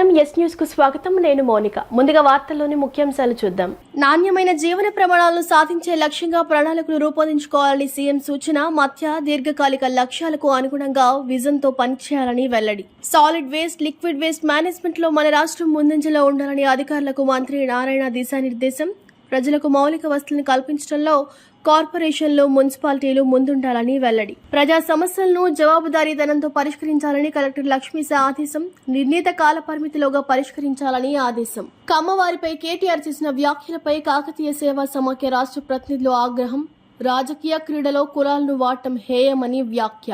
నమస్కారం. Yes news కు స్వాగతం. నేను మౌనిక. ముందుగా వార్తల్లోని ముఖ్యాంశాలు చూద్దాం. నాణ్యమైన జీవన ప్రమాణాలను సాధించే లక్ష్యంగా ప్రణాళికలు రూపొందించుకోవాలని సీఎం సూచన. మధ్య దీర్ఘకాలిక లక్ష్యాలకు అనుగుణంగా విజన్ తో పనిచేయాలని వెల్లడి. Solid waste, liquid waste management లో మన రాష్ట్రం ముందంజలో ఉండాలని అధికారులకు మంత్రి నారాయణ దిశానిర్దేశం. ప్రజలకు మౌలిక వసతులను కల్పించడంలో కార్పొరేషన్లు, మున్సిపాలిటీలు ముందుండాలని వెల్లడి. ప్రజా సమస్యలను జవాబుదారీతనంతో పరిష్కరించాలని కలెక్టర్ లక్ష్మీశ ఆదేశం. నిర్ణీత కాల పరిమితిలోగా పరిష్కరించాలని ఆదేశం. కమ్మవారిపై కేటీఆర్ చేసిన వ్యాఖ్యలపై కాకతీయ సేవా సమాఖ్య రాష్ట్ర ప్రతినిధులు ఆగ్రహం. రాజకీయ క్రీడలో కులాలను వాడటం హేయమని వ్యాఖ్య.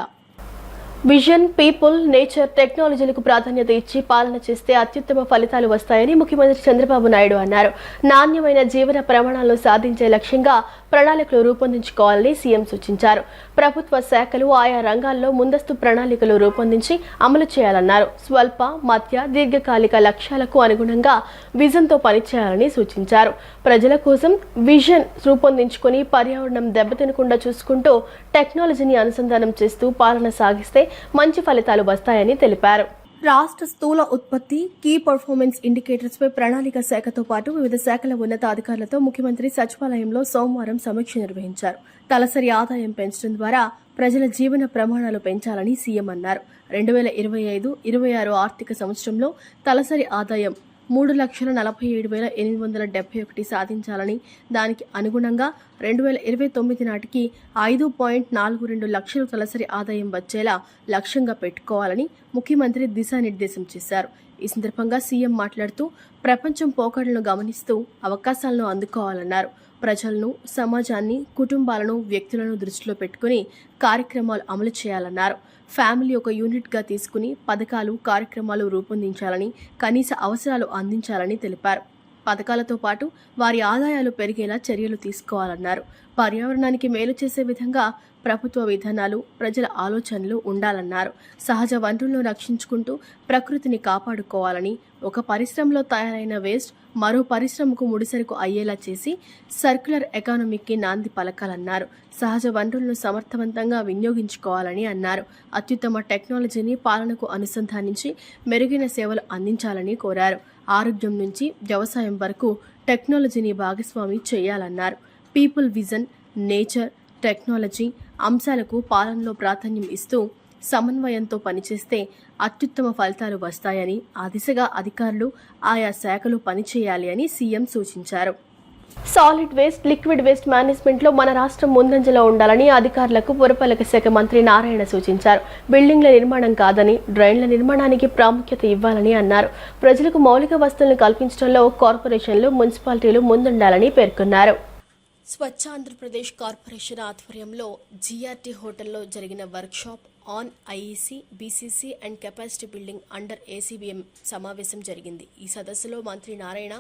విజన్, పీపుల్, నేచర్, టెక్నాలజీలకు ప్రాధాన్యత ఇచ్చి పాలన చేస్తే అత్యుత్తమ ఫలితాలు వస్తాయని ముఖ్యమంత్రి చంద్రబాబు నాయుడు అన్నారు. నాణ్యమైన జీవన ప్రమాణాలను సాధించే లక్ష్యంగా ప్రణాళికలు రూపొందించుకోవాలని సీఎం సూచించారు. ప్రభుత్వ శాఖలు ఆయా రంగాల్లో ముందస్తు ప్రణాళికలు రూపొందించి అమలు చేయాలన్నారు. స్వల్ప, మధ్య, దీర్ఘకాలిక లక్ష్యాలకు అనుగుణంగా విజన్తో పనిచేయాలని సూచించారు. ప్రజల కోసం విజన్ రూపొందించుకుని పర్యావరణం దెబ్బతినకుండా చూసుకుంటూ టెక్నాలజీని అనుసంధానం చేస్తూ పాలన సాగిస్తే మంచి ఫలితాలు వస్తాయని తెలిపారు. రాష్ట్ర స్థూల ఉత్పత్తి, కీ పర్ఫార్మెన్స్ ఇండికేటర్స్ పై ప్రణాళిక శాఖతో పాటు వివిధ శాఖల ఉన్నతాధికారులతో ముఖ్యమంత్రి సచివాలయంలో సోమవారం సమీక్ష నిర్వహించారు. తలసరి ఆదాయం పెంచడం ద్వారా ప్రజల జీవన ప్రమాణాలు పెంచాలని సీఎం అన్నారు. 2025-26 ఆర్థిక సంవత్సరంలో తలసరి ఆదాయం 3,47,871 సాధించాలని, దానికి అనుగుణంగా 2029 నాటికి 5.42 లక్షలు తలసరి ఆదాయం వచ్చేలా లక్ష్యంగా పెట్టుకోవాలని ముఖ్యమంత్రి దిశానిర్దేశం చేశారు. ఈ సందర్భంగా సీఎం మాట్లాడుతూ ప్రపంచం పోకడలను గమనిస్తూ అవకాశాలను అందుకోవాలన్నారు. ప్రజలను, సమాజాన్ని, కుటుంబాలను, వ్యక్తులను దృష్టిలో పెట్టుకుని కార్యక్రమాలు అమలు చేయాలన్నారు. ఫ్యామిలీ ఒక యూనిట్గా తీసుకుని పథకాలు, కార్యక్రమాలు రూపొందించాలని, కనీస అవసరాలు అందించాలని తెలిపారు. పథకాలతో పాటు వారి ఆదాయాలు పెరిగేలా చర్యలు తీసుకోవాలన్నారు. పర్యావరణానికి మేలు చేసే విధంగా ప్రభుత్వ విధానాలు, ప్రజల ఆలోచనలు ఉండాలన్నారు. సహజ వనరులను రక్షించుకుంటూ ప్రకృతిని కాపాడుకోవాలని, ఒక పరిశ్రమలో తయారైన వేస్ట్ మరో పరిశ్రమకు ముడిసరుకు అయ్యేలా చేసి సర్క్యులర్ ఎకానమీకి నాంది పలకాలన్నారు. సహజ వనరులను సమర్థవంతంగా వినియోగించుకోవాలని అన్నారు. అత్యుత్తమ టెక్నాలజీని పాలనకు అనుసంధానించి మెరుగైన సేవలు అందించాలని కోరారు. ఆరోగ్యం నుంచి వ్యవసాయం వరకు టెక్నాలజీని భాగస్వామి చేయాలన్నారు. పీపుల్, విజన్, నేచర్, టెక్నాలజీ అంశాలకు పాలనలో ప్రాధాన్యం ఇస్తూ సమన్వయంతో పనిచేస్తే అత్యుత్తమ ఫలితాలు వస్తాయని, ఆ దిశగా అధికారులు, ఆయా శాఖలు పనిచేయాలి అని సీఎం సూచించారు. Solid waste, liquid waste management లో మన రాష్ట్రం ముందంజలో ఉండాలని అధికారులకు పురపాలక శాఖ మంత్రి నారాయణ సూచించారు. బిల్డింగ్ల నిర్మాణం కాదని, డ్రైన్ల నిర్మాణానికి ప్రాముఖ్యత ఇవ్వాలని అన్నారు. ప్రజలకు మౌలిక వసతులను కల్పించడంలో కార్పొరేషన్లు, మున్సిపాలిటీలు ముందుండాలని పేర్కొన్నారు. స్వచ్ఛ ఆంధ్రప్రదేశ్ కార్పొరేషన్ ఆధ్వర్యంలో జీఆర్టీ హోటల్లో జరిగిన workshop on IEC, BCC and capacity building under ACBM సమావేశం జరిగింది. ఈ సదస్సులో మంత్రి Narayana,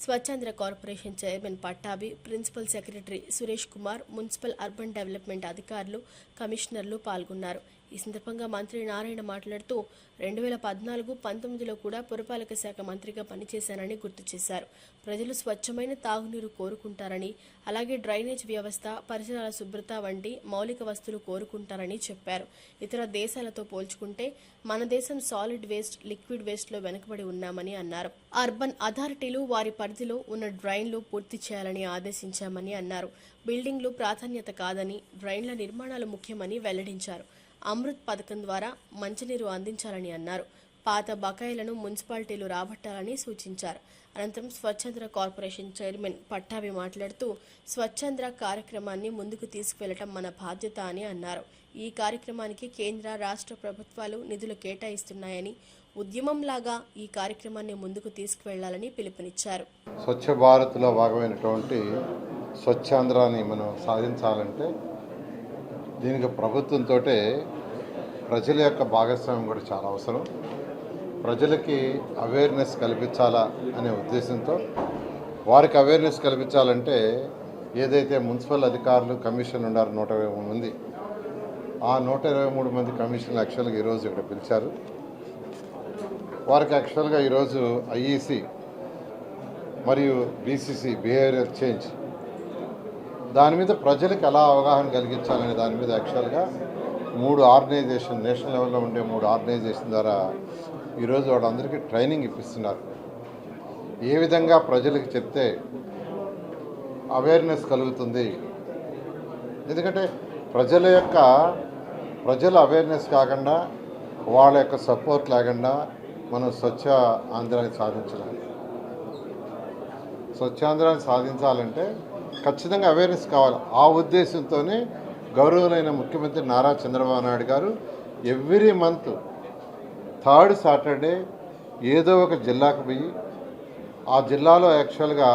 Swachhandhra corporation chairman Pattabhi, principal secretary Suresh Kumar, municipal urban development అధికారులు, కమిషనర్లు పాల్గొన్నారు. ఈ సందర్భంగా మంత్రి నారాయణ మాట్లాడుతూ 2014-19లో కూడా పురపాలక శాఖ మంత్రిగా పనిచేశానని గుర్తు చేశారు. ప్రజలు స్వచ్ఛమైన తాగునీరు కోరుకుంటారని, అలాగే డ్రైనేజ్ వ్యవస్థ, పరిసరాల శుభ్రత వంటి మౌలిక వస్తువులు కోరుకుంటారని చెప్పారు. ఇతర దేశాలతో పోల్చుకుంటే మన దేశం సాలిడ్ వేస్ట్, లిక్విడ్ వేస్ట్లో వెనుకబడి ఉన్నామని అన్నారు. అర్బన్ అథారిటీలు వారి పరిధిలో ఉన్న డ్రైన్లు పూర్తి చేయాలని ఆదేశించామని అన్నారు. బిల్డింగ్లు ప్రాధాన్యత కాదని, డ్రైన్ల నిర్మాణాలు ముఖ్యమని వెల్లడించారు. అమృత్ పథకం ద్వారా మంచినీరు అందించాలని అన్నారు. పాత బకాయిలను మున్సిపాలిటీలు రాబట్టాలని సూచించారు. అనంతరం స్వచ్ఛాంధ్ర కార్పొరేషన్ చైర్మన్ పట్టాభి మాట్లాడుతూ స్వచ్ఛాంధ్ర కార్యక్రమాన్ని ముందుకు తీసుకువెళ్లడం మన బాధ్యత అని అన్నారు. ఈ కార్యక్రమానికి కేంద్ర, రాష్ట్ర ప్రభుత్వాలు నిధులు కేటాయిస్తున్నాయని, ఉద్యమంలాగా ఈ కార్యక్రమాన్ని ముందుకు తీసుకువెళ్లాలని పిలుపునిచ్చారు. స్వచ్ఛ భారత్లో భాగమైనటువంటి స్వచ్ఛాంధ్రాన్ని మనం సాధించాలంటే దీనికి ప్రభుత్వంతో ప్రజల యొక్క భాగస్వామ్యం కూడా చాలా అవసరం. ప్రజలకి అవేర్నెస్ కల్పించాలా అనే ఉద్దేశంతో వారికి అవేర్నెస్ కల్పించాలంటే ఏదైతే మున్సిపల్ అధికారులు, కమిషన్ ఉన్నారు 123 మంది, ఆ 123 మంది కమిషన్లు యాక్చువల్గా ఈరోజు ఇక్కడ పిలిచారు. వారికి యాక్చువల్గా ఈరోజు ఐఈసీ మరియు బీసీసీ బిహేవియర్ చేంజ్ దాని మీద ప్రజలకు ఎలా అవగాహన కలిగించాలనే దాని మీద యాక్చువల్గా 3 ఆర్గనైజేషన్ నేషనల్ లెవెల్లో ఉండే 3 ఆర్గనైజేషన్ ద్వారా ఈరోజు వాళ్ళందరికీ ట్రైనింగ్ ఇప్పిస్తున్నారు. ఏ విధంగా ప్రజలకు చెప్తే అవేర్నెస్ కలుగుతుంది. ఎందుకంటే ప్రజల అవేర్నెస్ కాకుండా వాళ్ళ యొక్క సపోర్ట్ లేకుండా మనం స్వచ్ఛ ఆంధ్రాన్ని సాధించలేము. స్వచ్ఛాంధ్రాన్ని సాధించాలంటే ఖచ్చితంగా అవేర్నెస్ కావాలి. ఆ ఉద్దేశంతోనే గౌరవులైన ముఖ్యమంత్రి నారా చంద్రబాబు నాయుడు గారు ఎవ్రీ మంత్ 3rd సాటర్డే ఏదో ఒక జిల్లాకు పోయి ఆ జిల్లాలో యాక్చువల్గా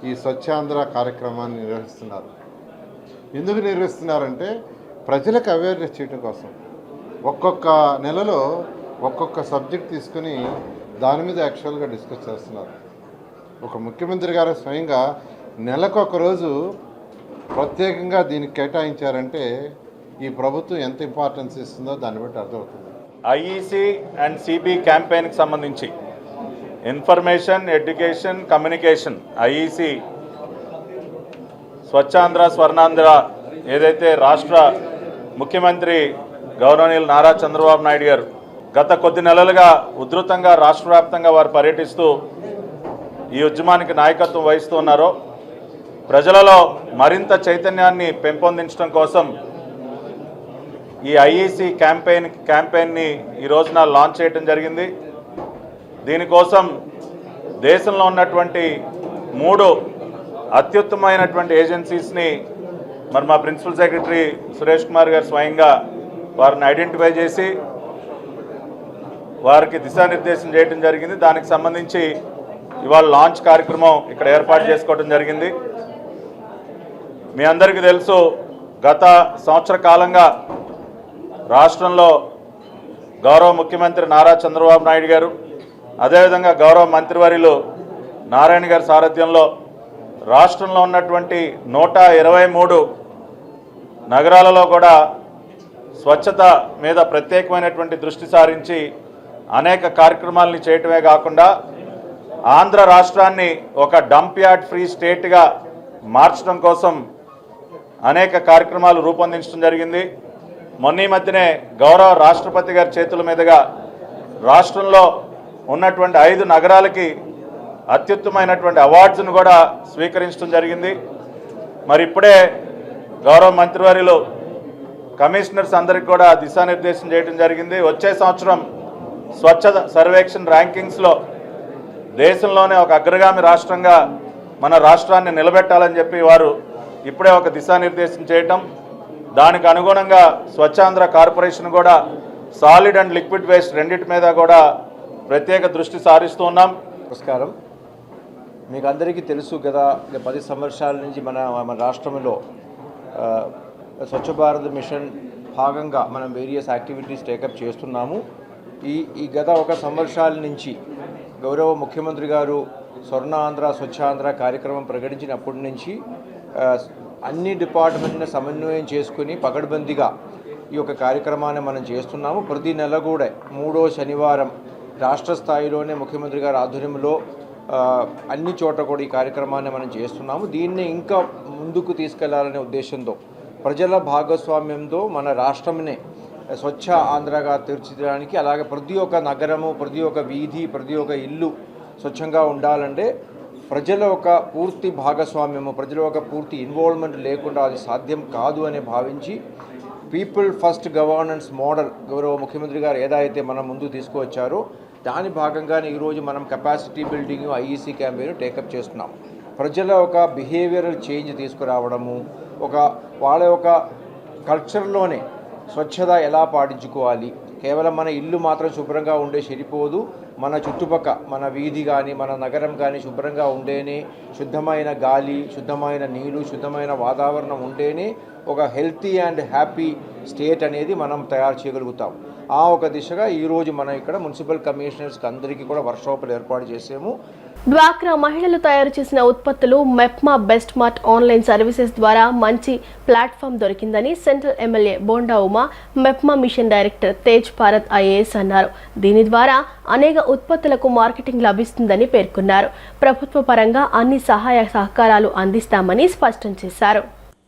ఈ స్వచ్ఛాంధ్ర కార్యక్రమాన్ని నిర్వహిస్తున్నారు. ఎందుకు నిర్వహిస్తున్నారంటే ప్రజలకు అవేర్నెస్ చేయడం కోసం. ఒక్కొక్క నెలలో ఒక్కొక్క సబ్జెక్ట్ తీసుకుని దాని మీద యాక్చువల్గా డిస్కస్ చేస్తున్నారు. ఒక ముఖ్యమంత్రి గారు స్వయంగా నెలకు ఒక రోజు ప్రత్యేకంగా దీనికి కేటాయించారంటే ఈ ప్రభుత్వం ఎంత ఇంపార్టెన్స్ ఇస్తుందో దాన్ని బట్టి అర్థమవుతుంది. ఐఈసీ అండ్ సిబి క్యాంపెయిన్కి సంబంధించి information, education, communication IEC Swachhandhra Swarnandhra ఏదైతే రాష్ట్ర ముఖ్యమంత్రి గౌరవనీయులు నారా చంద్రబాబు నాయుడు గారు గత కొద్ది నెలలుగా ఉధృతంగా రాష్ట్ర వ్యాప్తంగా వారు పర్యటిస్తూ ఈ ఉద్యమానికి నాయకత్వం వహిస్తూ ఉన్నారో ప్రజలలో మరింత చైతన్యాన్ని పెంపొందించడం కోసం ఈ ఐఈసీ క్యాంపెయిన్ని ఈ రోజున లాంచ్ చేయడం జరిగింది. దీనికోసం దేశంలో ఉన్నటువంటి 3 అత్యుత్తమైనటువంటి ఏజెన్సీస్ని మరి మా ప్రిన్సిపల్ సెక్రటరీ సురేష్ కుమార్ గారు స్వయంగా వారిని ఐడెంటిఫై చేసి వారికి దిశానిర్దేశం చేయడం జరిగింది. దానికి సంబంధించి ఇవాళ లాంచ్ కార్యక్రమం ఇక్కడ ఏర్పాటు చేసుకోవడం జరిగింది. మీ అందరికీ తెలుసు, గత సంవత్సర కాలంగా రాష్ట్రంలో గౌరవ ముఖ్యమంత్రి నారా చంద్రబాబు నాయుడు గారు అదేవిధంగా గౌరవ మంత్రివర్యులు నారాయణ గారి సారథ్యంలో రాష్ట్రంలో ఉన్నటువంటి 123 నగరాలలో కూడా స్వచ్ఛత మీద ప్రత్యేకమైనటువంటి దృష్టి సారించి అనేక కార్యక్రమాలని చేయటమే కాకుండా ఆంధ్ర రాష్ట్రాన్ని ఒక డంప్ యార్డ్ ఫ్రీ స్టేట్గా మార్చడం కోసం అనేక కార్యక్రమాలు రూపొందించడం జరిగింది. మొన్న మధ్యనే గౌరవ రాష్ట్రపతి గారి చేతుల మీదుగా రాష్ట్రంలో ఉన్నటువంటి 5 నగరాలకి అత్యుత్తమైనటువంటి అవార్డ్స్ను కూడా స్వీకరించడం జరిగింది. మరి ఇప్పుడే గౌరవ మంత్రివర్యులు కమిషనర్స్ అందరికి కూడా దిశానిర్దేశం చేయడం జరిగింది. వచ్చే సంవత్సరం స్వచ్ఛ సర్వేక్షణ్ ర్యాంకింగ్స్లో దేశంలోనే ఒక అగ్రగామి రాష్ట్రంగా మన రాష్ట్రాన్ని నిలబెట్టాలని చెప్పి వారు ఇప్పుడే ఒక దిశానిర్దేశం చేయటం, దానికి అనుగుణంగా స్వచ్ఛాంధ్ర కార్పొరేషన్ కూడా సాలిడ్ అండ్ లిక్విడ్ వేస్ట్ రెండింటి మీద కూడా ప్రత్యేక దృష్టి సారిస్తూ ఉన్నాం. నమస్కారం. మీకు అందరికీ తెలుసు కదా, 10 సంవత్సరాల నుంచి మన రాష్ట్రంలో స్వచ్ఛ భారత్ మిషన్ భాగంగా మనం వేరియస్ యాక్టివిటీస్ టేకప్ చేస్తున్నాము. ఈ గత 1 సంవత్సరాల నుంచి గౌరవ ముఖ్యమంత్రి గారు స్వర్ణాంధ్ర స్వచ్ఛాంధ్ర కార్యక్రమం ప్రకటించినప్పటి నుంచి అన్ని డిపార్ట్మెంట్ని సమన్వయం చేసుకుని పకడ్బందీగా ఈ యొక్క కార్యక్రమాన్ని మనం చేస్తున్నాము. ప్రతి నెల కూడా 3వ శనివారం రాష్ట్ర స్థాయిలోనే ముఖ్యమంత్రి గారి ఆధ్వర్యంలో అన్ని చోట్ల కూడా ఈ కార్యక్రమాన్ని మనం చేస్తున్నాము. దీన్ని ఇంకా ముందుకు తీసుకెళ్లాలనే ఉద్దేశంతో ప్రజల భాగస్వామ్యంతో మన రాష్ట్రంనే స్వచ్ఛ ఆంధ్రగా తీర్చిదిద్దడానికి, అలాగే ప్రతి ఒక్క నగరము, ప్రతి ఒక్క వీధి, ప్రతి ఒక్క ఇల్లు స్వచ్ఛంగా ఉండాలంటే ప్రజల ఒక పూర్తి భాగస్వామ్యము, ప్రజల ఒక పూర్తి ఇన్వాల్వ్మెంట్ లేకుండా అది సాధ్యం కాదు అని భావించి పీపుల్ ఫస్ట్ గవర్నెన్స్ మోడల్ గౌరవ ముఖ్యమంత్రి గారు ఏదైతే మనం ముందు తీసుకువచ్చారో దాని భాగంగానే ఈరోజు మనం capacity building IEC campaign take up చేస్తున్నాం. ప్రజల ఒక బిహేవియరల్ చేంజ్ తీసుకురావడము, వాళ్ళ ఒక కల్చర్లోనే స్వచ్ఛత ఎలా పాటించుకోవాలి, కేవలం మన ఇల్లు మాత్రం శుభ్రంగా ఉండే సరిపోదు, మన చుట్టుపక్కల మన వీధి కానీ మన నగరం కానీ శుభ్రంగా ఉంటేనే, శుద్ధమైన గాలి, శుద్ధమైన నీరు, శుద్ధమైన వాతావరణం ఉంటేనే ఒక హెల్తీ అండ్ హ్యాపీ స్టేట్ అనేది మనం తయారు చేయగలుగుతాం. ఆ ఒక దిశగా ఈరోజు మనం ఇక్కడ మున్సిపల్ కమిషనర్స్కి అందరికీ కూడా వర్క్షాపులు ఏర్పాటు చేసాము. డ్వాక్రా మహిళలు తయారు చేసిన ఉత్పత్తులు MEPMA best mart online services ద్వారా మంచి ప్లాట్ఫామ్ దొరికిందని central MLA Bonda Uma MEPMA mission director Tej Bharath IAS అన్నారు. దీని ద్వారా అనేక ఉత్పత్తులకు మార్కెటింగ్ లభిస్తుందని పేర్కొన్నారు. ప్రభుత్వ పరంగా అన్ని సహాయ సహకారాలు అందిస్తామని స్పష్టం చేశారు.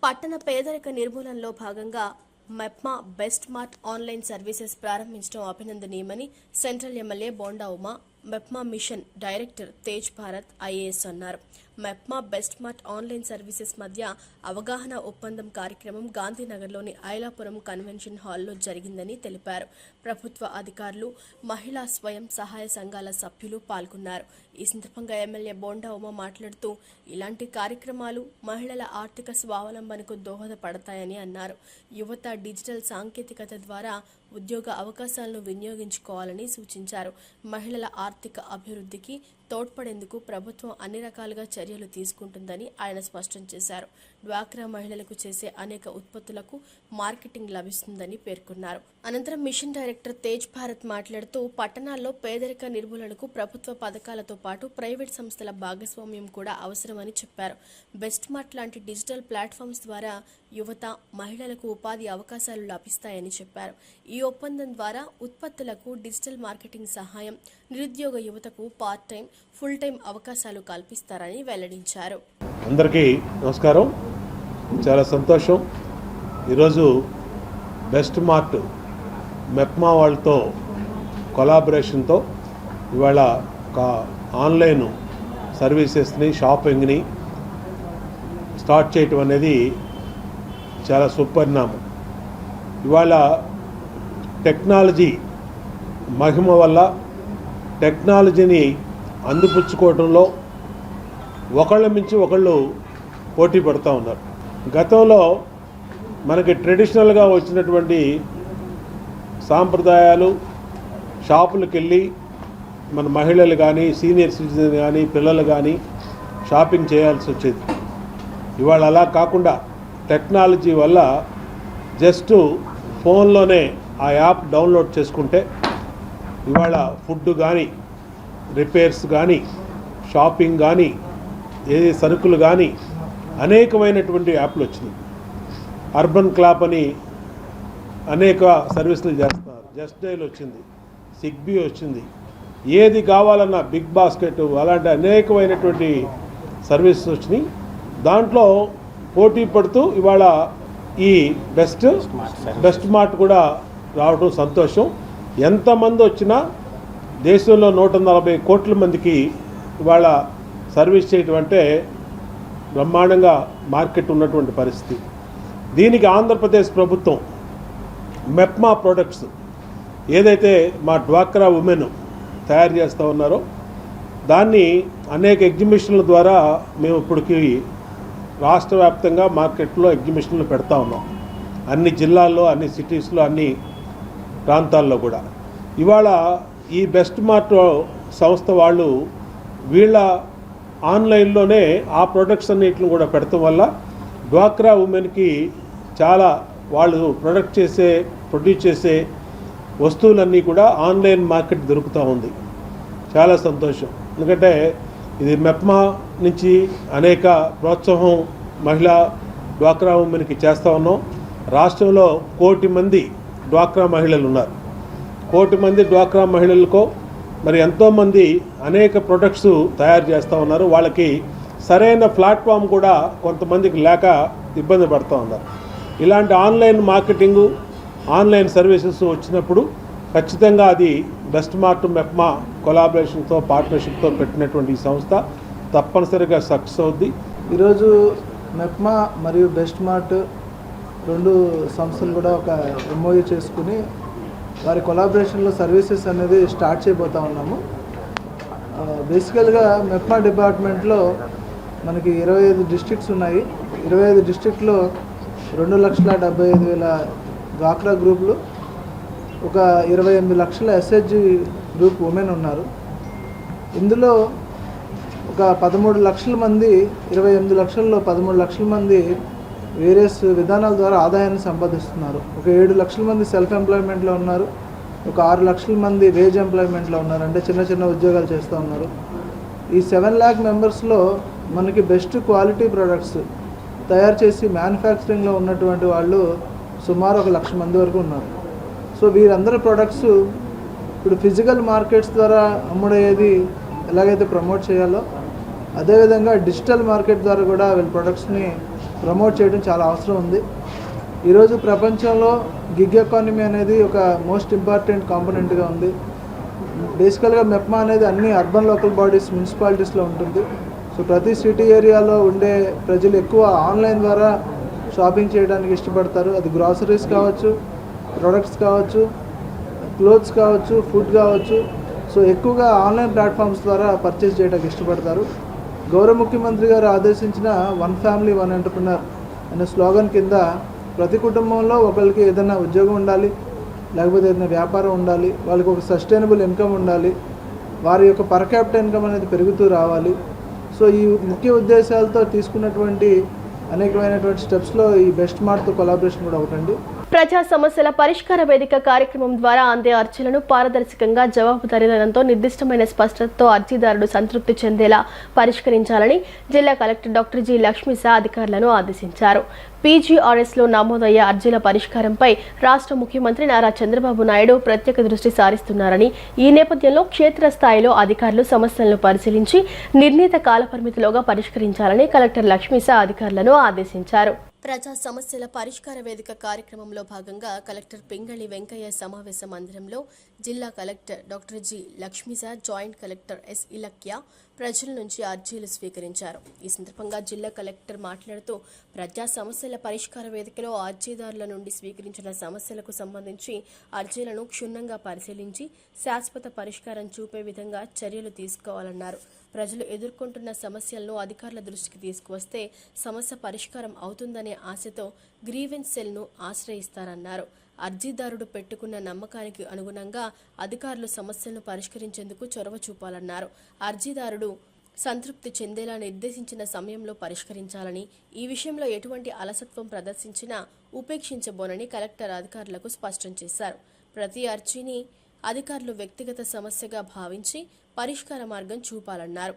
పట్టణ పేదరిక నిర్మూలనలో భాగంగా MEPMA best mart online services ప్రారంభించడం అభినందనీయమని central MLA Bonda Uma, MEPMA mission director Tej Bharath IAS అన్నారు. MEPMA best mart online services మధ్య అవగాహన ఒప్పందం కార్యక్రమం గాంధీనగర్లోని ఐలాపురం కన్వెన్షన్ హాల్లో జరిగిందని తెలిపారు. ప్రభుత్వ అధికారులు, మహిళా స్వయం సహాయ సంఘాల సభ్యులు పాల్గొన్నారు. ఈ సందర్భంగా ఎమ్మెల్యే బోండా ఉమా మాట్లాడుతూ ఇలాంటి కార్యక్రమాలు మహిళల ఆర్థిక స్వావలంబనకు దోహదపడతాయని అన్నారు. యువత డిజిటల్ సాంకేతికత ద్వారా ఉద్యోగ అవకాశాలను వినియోగించుకోవాలని సూచించారు. మహిళల ఆర్థిక అభివృద్ధికి తోడ్పడేందుకు ప్రభుత్వం అన్ని రకాలుగా చర్యలు తీసుకుంటుందని ఆయన స్పష్టం చేశారు. డ్వాక్రా మహిళలకు చేసే అనేక ఉత్పత్తులకు మార్కెటింగ్ లభిస్తుందని పేర్కొన్నారు. అనంతరం మిషన్ డైరెక్టర్ తేజ్ భారత్ మాట్లాడుతూ పట్టణాల్లో పేదరిక నిర్మూలనకు ప్రభుత్వ పథకాలతో పాటు ప్రైవేట్ సంస్థల భాగస్వామ్యం కూడా అవసరమని చెప్పారు. బెస్ట్ మార్ట్ లాంటి డిజిటల్ ప్లాట్ఫామ్స్ ద్వారా యువత, మహిళలకు ఉపాధి అవకాశాలు లభిస్తాయని చెప్పారు. ఈ ఒప్పందం ద్వారా ఉత్పత్తులకు డిజిటల్ మార్కెటింగ్ సహాయం, నిరుద్యోగ యువతకు పార్ట్ టైం, ఫుల్ టైం అవకాశాలు కల్పిస్తారని వెల్లడించారు. అందరికీ నమస్కారం. చాలా సంతోషం. ఈరోజు బెస్ట్ మార్ట్ మెప్మా వాళ్ళతో కొలాబరేషన్తో ఇవాళ ఒక ఆన్లైన్ సర్వీసెస్ని, షాపింగ్ని స్టార్ట్ చేయటం అనేది చాలా సుపరిణామం. ఇవాళ టెక్నాలజీ మహిమ వల్ల టెక్నాలజీని అందిపుచ్చుకోవడంలో ఒకళ్ళ మించి ఒకళ్ళు పోటీ పడుతూ ఉన్నారు. గతంలో మనకి ట్రెడిషనల్గా వచ్చినటువంటి సాంప్రదాయాలు, షాపులకు వెళ్ళి మన మహిళలు కానీ, సీనియర్ సిటిజన్ కానీ, పిల్లలు కానీ షాపింగ్ చేయాల్సి వచ్చేది. ఇవాళ అలా కాకుండా టెక్నాలజీ వల్ల జస్ట్ ఫోన్లోనే ఆ యాప్ డౌన్లోడ్ చేసుకుంటే ఇవాళ ఫుడ్ కానీ, రిపేర్స్ కానీ, షాపింగ్ కానీ, ఏ సరుకులు కానీ అనేకమైనటువంటి యాప్లు వచ్చినాయి. అర్బన్ క్లాప్ అని అనేక సర్వీసులు చేస్తున్నారు. జస్ట్ డైల్ వచ్చింది, సిగ్బీ వచ్చింది. ఏది కావాలన్నా బిగ్ బాస్కెట్, అలాంటి అనేకమైనటువంటి సర్వీసెస్ వచ్చినాయి. దాంట్లో పోటీ పడుతూ ఇవాళ ఈ బెస్ట్ మార్ట్ కూడా రావడం సంతోషం. ఎంతమంది వచ్చినా దేశంలో 140 కోట్ల మందికి ఇవాళ సర్వీస్ చేయటం అంటే బ్రహ్మాండంగా మార్కెట్ ఉన్నటువంటి పరిస్థితి. దీనికి ఆంధ్రప్రదేశ్ ప్రభుత్వం మెప్మా ప్రొడక్ట్స్ ఏదైతే మా డ్వాక్రా ఉమెన్ తయారు చేస్తూ ఉన్నారో దాన్ని అనేక ఎగ్జిబిషన్ల ద్వారా మేము ఇప్పటికి రాష్ట్ర వ్యాప్తంగా మార్కెట్లో ఎగ్జిబిషన్లు పెడతా ఉన్నాం. అన్ని జిల్లాల్లో, అన్ని సిటీస్లో, అన్ని ప్రాంతాల్లో కూడా. ఇవాళ ఈ బెస్ట్ మార్ట్ సంస్థ వాళ్ళు వీళ్ళ ఆన్లైన్లోనే ఆ ప్రొడక్ట్స్ అన్నిటిని కూడా పెడతాం వల్ల డ్వాక్రా ఉమెన్కి చాలా వాళ్ళు ప్రొడ్యూస్ చేసే వస్తువులన్నీ కూడా ఆన్లైన్ మార్కెట్ దొరుకుతూ ఉంది. చాలా సంతోషం. ఎందుకంటే ఇది మెప్మా నుంచి అనేక ప్రోత్సాహం మహిళా డ్వాక్రా ఉమెన్కి చేస్తూ ఉన్నాం. రాష్ట్రంలో 1 కోటి మంది డ్వాక్రా మహిళలు ఉన్నారు. 1 కోటి మంది డ్వాక్రా మహిళలకు మరి ఎంతోమంది అనేక ప్రొడక్ట్స్ తయారు చేస్తూ ఉన్నారు. వాళ్ళకి సరైన ప్లాట్ఫామ్ కూడా కొంతమందికి లేక ఇబ్బంది పడుతూ ఉన్నారు. ఇలాంటి ఆన్లైన్ మార్కెటింగు, ఆన్లైన్ సర్వీసెస్ వచ్చినప్పుడు ఖచ్చితంగా అది బెస్ట్ మార్ట్ మెప్మా కొలాబరేషన్తో, పార్ట్నర్షిప్తో పెట్టినటువంటి ఈ సంస్థ తప్పనిసరిగా సక్సెస్ అవుద్ది. ఈరోజు మెప్మా మరియు బెస్ట్ మార్ట్ 2 సంస్థలు కూడా ఒక ఎంఓయూ చేసుకుని వారి కొలాబరేషన్లో సర్వీసెస్ అనేది స్టార్ట్ చేయబోతూ ఉన్నాము. బేసికల్గా మెప్మా డిపార్ట్మెంట్లో మనకి 25 డిస్ట్రిక్ట్స్ ఉన్నాయి. 25 డిస్ట్రిక్ట్లో 2,75,000 డ్వాక్రా గ్రూపులు, ఒక 28 లక్షల ఎస్హెచ్జి గ్రూప్ ఉమెన్ ఉన్నారు. ఇందులో ఒక 13 లక్షల మంది, 28 లక్షల్లో 13 లక్షల మంది వేరియస్ విధానాల ద్వారా ఆదాయాన్ని సంపాదిస్తున్నారు. ఒక 7 లక్షల మంది సెల్ఫ్ ఎంప్లాయ్మెంట్లో ఉన్నారు. ఒక 6 లక్షల మంది వేజ్ ఎంప్లాయ్మెంట్లో ఉన్నారు, అంటే చిన్న చిన్న ఉద్యోగాలు చేస్తూ ఉన్నారు. ఈ 7 lakh మెంబర్స్లో మనకి బెస్ట్ క్వాలిటీ ప్రొడక్ట్స్ తయారు చేసి మ్యానుఫ్యాక్చరింగ్లో ఉన్నటువంటి వాళ్ళు సుమారు 1 లక్ష మంది వరకు ఉన్నారు. సో వీరందరి ప్రొడక్ట్స్ ఇప్పుడు ఫిజికల్ మార్కెట్స్ ద్వారా అమ్ముడయ్యేది ఎలాగైతే ప్రమోట్ చేయాలో అదేవిధంగా డిజిటల్ మార్కెట్ ద్వారా కూడా వీళ్ళ ప్రొడక్ట్స్ని ప్రమోట్ చేయడం చాలా అవసరం ఉంది. ఈరోజు ప్రపంచంలో గిగ్ ఎకానమీ అనేది ఒక మోస్ట్ ఇంపార్టెంట్ కాంపోనెంట్గా ఉంది. బేసికల్గా మెప్మా అనేది అన్ని అర్బన్ లోకల్ బాడీస్ మున్సిపాలిటీస్లో ఉంటుంది. సో ప్రతి సిటీ ఏరియాలో ఉండే ప్రజలు ఎక్కువ ఆన్లైన్ ద్వారా షాపింగ్ చేయడానికి ఇష్టపడతారు. అది గ్రాసరీస్ కావచ్చు, ప్రొడక్ట్స్ కావచ్చు, క్లోత్స్ కావచ్చు, ఫుడ్ కావచ్చు. సో ఎక్కువగా ఆన్లైన్ ప్లాట్ఫామ్స్ ద్వారా పర్చేస్ చేయడానికి ఇష్టపడతారు. గౌరవ ముఖ్యమంత్రి గారు ఆదేశించిన వన్ ఫ్యామిలీ వన్ ఎంటర్ప్రినర్ అనే స్లోగన్ కింద ప్రతి కుటుంబంలో ఒకరికి ఏదైనా ఉద్యోగం ఉండాలి, లేకపోతే ఏదైనా వ్యాపారం ఉండాలి, వాళ్ళకి ఒక సస్టైనబుల్ ఇన్కమ్ ఉండాలి, వారి యొక్క పర్ క్యాపిటల్ ఇన్కమ్ అనేది పెరుగుతూ రావాలి. సో ఈ ముఖ్య ఉద్దేశాలతో తీసుకున్నటువంటి అనేకమైనటువంటి స్టెప్స్లో ఈ బెస్ట్ మార్ట్తో కొలాబరేషన్ కూడా ఒకటండి. ప్రజా సమస్యల పరిష్కార వేదిక కార్యక్రమం ద్వారా అందే అర్జీలను పారదర్శకంగా జవాబుదారీతనంతో నిర్దిష్టమైన స్పష్టతతో అర్జీదారుడు సంతృప్తి చెందేలా పరిష్కరించాలని జిల్లా కలెక్టర్ డాక్టర్ జి లక్ష్మీశా అధికారులను ఆదేశించారు. పీజీఆర్ఎస్లో నమోదయ్యే అర్జీల పరిష్కారంపై రాష్ట్ర ముఖ్యమంత్రి నారా చంద్రబాబు నాయుడు ప్రత్యేక దృష్టి సారిస్తున్నారని, ఈ నేపథ్యంలో క్షేత్రస్థాయిలో అధికారులు సమస్యలను పరిశీలించి నిర్ణీత కాలపరిమితిలోగా పరిష్కరించాలని కలెక్టర్ లక్ష్మీశా అధికారులను ఆదేశించారు. ప్రజా సమస్యల పరిష్కార వేదిక కార్యక్రమంలో భాగంగా కలెక్టర్ పింగళి వెంకయ్య సమావేశ మందిరంలో జిల్లా collector doctor G Lakshmisha, joint collector S Ilakkiya ప్రజల నుంచి అర్జీలు స్వీకరించారు. ఈ సందర్భంగా జిల్లా కలెక్టర్ మాట్లాడుతూ ప్రజా సమస్యల పరిష్కార వేదికలో అర్జీదారుల నుండి స్వీకరించిన సమస్యలకు సంబంధించి అర్జీలను క్షుణ్ణంగా పరిశీలించి శాశ్వత పరిష్కారం చూపే విధంగా చర్యలు తీసుకోవాలన్నారు. ప్రజలు ఎదుర్కొంటున్న సమస్యలను అధికారుల దృష్టికి తీసుకువస్తే సమస్య పరిష్కారం అవుతుందనే ఆశతో గ్రీవెన్స్ సెల్ను ఆశ్రయిస్తారన్నారు. అర్జీదారుడు పెట్టుకున్న నమ్మకానికి అనుగుణంగా అధికారులు సమస్యలను పరిష్కరించేందుకు చొరవ చూపాలన్నారు. అర్జీదారుడు సంతృప్తి చెందేలా నిర్దేశించిన సమయంలో పరిష్కరించాలని, ఈ విషయంలో ఎటువంటి అలసత్వం ప్రదర్శించినా ఉపేక్షించబోనని కలెక్టర్ అధికారులకు స్పష్టం చేశారు. ప్రతి అర్జీని అధికారులు వ్యక్తిగత సమస్యగా భావించి పరిష్కార మార్గం చూపాలన్నారు.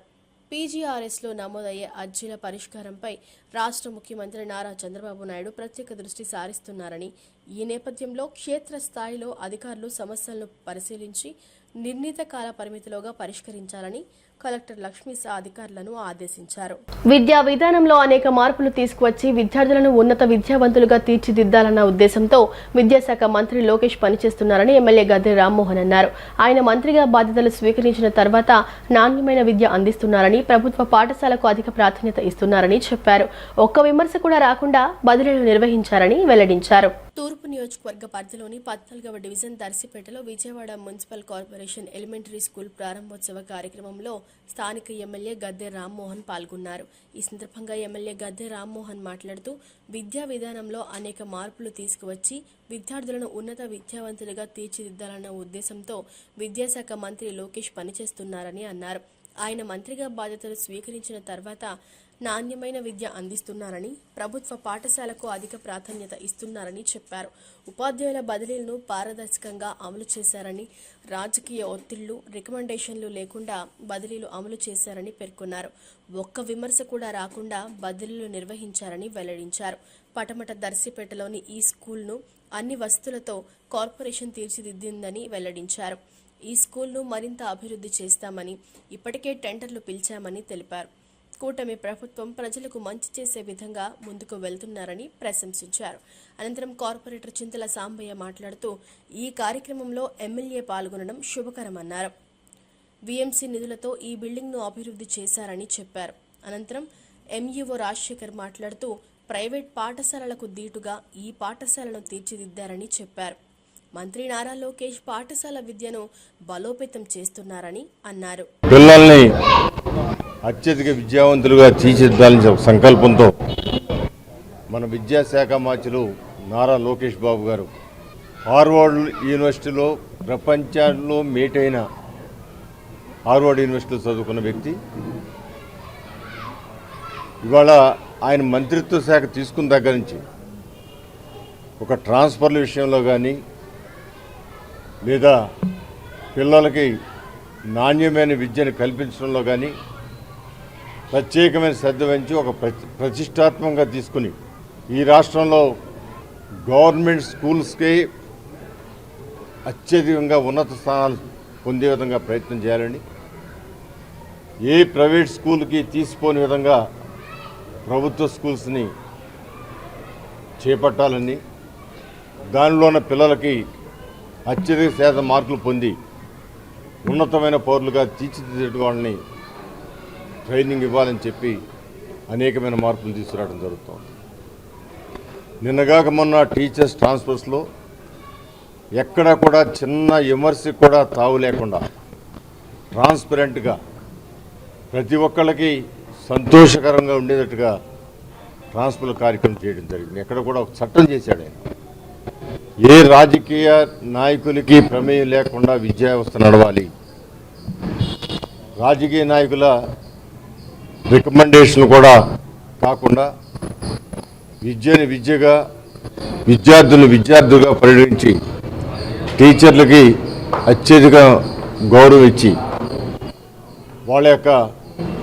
పీజీఆర్ఎస్లో నమోదయ్యే అర్జీల పరిష్కారంపై రాష్ట్ర ముఖ్యమంత్రి నారా చంద్రబాబు నాయుడు ప్రత్యేక దృష్టి సారిస్తున్నారని, ఈ నేపథ్యంలో క్షేత్రస్థాయిలో అధికారులు సమస్యలను పరిశీలించి నిర్ణీత కాల పరిమితిలోగా పరిష్కరించాలని కలెక్టర్ లక్ష్మీశా అధికారులను ఆదేశించారు. విద్యా విధానంలో అనేక మార్పులు తీసుకువచ్చి విద్యార్థులను ఉన్నత విద్యావంతులుగా తీర్చిదిద్దాలన్న ఉద్దేశంతో విద్యాశాఖ మంత్రి లోకేష్ పనిచేస్తున్నారని ఎమ్మెల్యే గద్దె రామ్మోహన్ అన్నారు. ఆయన మంత్రిగా బాధ్యతలు స్వీకరించిన తర్వాత నాణ్యమైన విద్య అందిస్తున్నారని, ప్రభుత్వ పాఠశాలకు అధిక ప్రాధాన్యత ఇస్తున్నారని చెప్పారు. ఒక్క విమర్శ కూడా రాకుండా బదిలీలు నిర్వహించారని వెల్లడించారు. తూర్పు నియోజకవర్గ పరిధిలోని 14వ డివిజన్ దర్శిపేటలో Vijayawada municipal corporation elementary school ప్రారంభోత్సవ కార్యక్రమంలో స్థానిక ఎమ్మెల్యే గద్దె రామ్మోహన్ పాల్గొన్నారు. ఈ సందర్భంగా ఎమ్మెల్యే గద్దె రామ్మోహన్ మాట్లాడుతూ విద్యా విధానంలో అనేక మార్పులు తీసుకువచ్చి విద్యార్థులను ఉన్నత విద్యావంతులుగా తీర్చిదిద్దాలన్న ఉద్దేశంతో విద్యాశాఖ మంత్రి లోకేష్ పనిచేస్తున్నారని అన్నారు. ఆయన మంత్రిగా బాధ్యతలు స్వీకరించిన తర్వాత నాణ్యమైన విద్య అందిస్తున్నారని, ప్రభుత్వ పాఠశాలకు అధిక ప్రాధాన్యత ఇస్తున్నారని చెప్పారు. ఉపాధ్యాయుల బదిలీలను పారదర్శకంగా అమలు చేశారని, రాజకీయ ఒత్తిళ్లు, రికమెండేషన్లు లేకుండా బదిలీలు అమలు చేశారని పేర్కొన్నారు. ఒక్క విమర్శ కూడా రాకుండా బదిలీలు నిర్వహించారని వెల్లడించారు. పటమట దర్శిపేటలోని ఈ స్కూల్ను అన్ని వసతులతో కార్పొరేషన్ తీర్చిదిద్దిందని వెల్లడించారు. ఈ స్కూల్ను మరింత అభివృద్ధి చేస్తామని, ఇప్పటికే టెండర్లు పిలిచామని తెలిపారు. కూటమి ప్రభుత్వం ప్రజలకు మంచి చేసే విధంగా ముందుకు వెళ్తున్నారని ప్రశంసించారు. అనంతరం కార్పొరేటర్ చింతల సాంబయ్య మాట్లాడుతూ ఈ కార్యక్రమంలో ఎమ్మెల్యే పాల్గొనడం శుభకరమన్నారు. వీఎంసీ నిధులతో ఈ బిల్డింగ్ను అభివృద్ధి చేశారని చెప్పారు. అనంతరం ఎంఈఓ రాజశేఖర్ మాట్లాడుతూ ప్రైవేట్ పాఠశాలలకు దీటుగా ఈ పాఠశాలను తీర్చిదిద్దారని చెప్పారు. మంత్రి నారా లోకేష్ పాఠశాల విద్యను బలోపేతం చేస్తున్నారని అన్నారు. పిల్లల్ని అత్యధిక విద్యావంతులుగా తీర్చిదిద్దాలని సంకల్పంతో మన విద్యాశాఖ మంత్రులు నారా లోకేష్ బాబు గారు హార్వర్డ్ యూనివర్సిటీలో ప్రపంచంలో మేటైన హార్వర్డ్ యూనివర్సిటీలో చదువుకున్న వ్యక్తి. ఇవాళ ఆయన మంత్రిత్వ శాఖ తీసుకున్న దగ్గర నుంచి ఒక ట్రాన్స్ఫర్ల విషయంలో కానీ, లేదా పిల్లలకి నాణ్యమైన విద్యను కల్పించడంలో కానీ ప్రత్యేకమైన శ్రద్ధ వహించి ఒక ప్రతిష్టాత్మకంగా తీసుకుని ఈ రాష్ట్రంలో గవర్నమెంట్ స్కూల్స్కి అత్యధికంగా ఉన్నత స్థానాలు పొందే విధంగా ప్రయత్నం చేయాలని, ఏ ప్రైవేట్ స్కూల్కి తీసిపోని విధంగా ప్రభుత్వ స్కూల్స్ని చేపట్టాలని, దానిలో ఉన్న పిల్లలకి అత్యధిక శాతం మార్కులు పొంది ఉన్నతమైన పౌరులుగా తీర్చిదిద్దే వాళ్ళని ట్రైనింగ్ ఇవ్వాలని చెప్పి అనేకమైన మార్పులు తీసుకురావడం జరుగుతుంది. నిన్నగాక మొన్న టీచర్స్ ట్రాన్స్ఫర్స్లో ఎక్కడా కూడా చిన్న విమర్శకు కూడా తావు లేకుండా ట్రాన్స్పరెంట్గా ప్రతి ఒక్కళ్ళకి సంతోషకరంగా ఉండేటట్టుగా ట్రాన్స్ఫర్ కార్యక్రమం చేయడం జరిగింది. ఎక్కడ కూడా ఒక చట్టం చేశాడు ఆయన. ఏ రాజకీయ నాయకులకి ప్రమేయం లేకుండా విద్యా వ్యవస్థ నడవాలి, రాజకీయ నాయకుల రికమెండేషన్ కూడా కాకుండా విద్యని విద్యగా, విద్యార్థులు విద్యార్థులుగా పరిగణించి టీచర్లకి అత్యధిక గౌరవం ఇచ్చి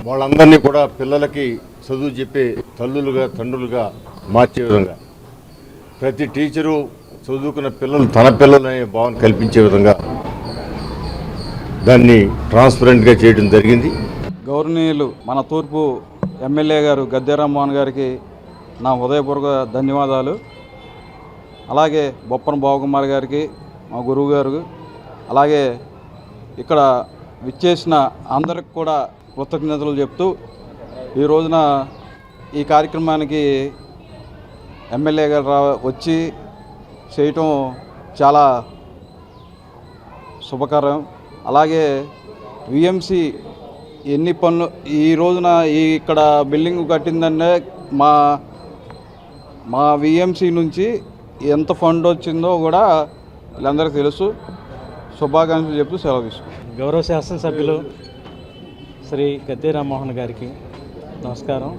వాళ్ళందరినీ కూడా పిల్లలకి చదువు చెప్పే తల్లులుగా తండ్రులుగా మార్చే విధంగా, ప్రతి టీచరు చదువుకున్న పిల్లలు తన పిల్లలనే భావన కల్పించే విధంగా దాన్ని ట్రాన్స్పరెంట్గా చేయడం జరిగింది. గౌరవనీయులు మన తూర్పు ఎమ్మెల్యే గారు గద్దె రామ్మోహన్ గారికి నా హృదయపూర్వక ధన్యవాదాలు. అలాగే బొప్పన బావకుమార్ గారికి, మా గురువు గారు, అలాగే ఇక్కడ విచ్చేసిన అందరికి కూడా కృతజ్ఞతలు చెప్తూ ఈ రోజున ఈ కార్యక్రమానికి ఎమ్మెల్యే గారు వచ్చి చేయటం చాలా శుభకరం. అలాగే విఎంసి ఎన్ని పనులు ఈ రోజున ఇక్కడ బిల్డింగ్ కట్టిందంటే మా విఎంసి నుంచి ఎంత ఫండ్ వచ్చిందో కూడా వీళ్ళందరికీ తెలుసు. శుభాకాంక్షలు చెప్తూ సెలవు తీసుకుంటాం. గౌరవ శాసనసభ్యులు శ్రీ గద్దె రామ్మోహన్ గారికి నమస్కారం.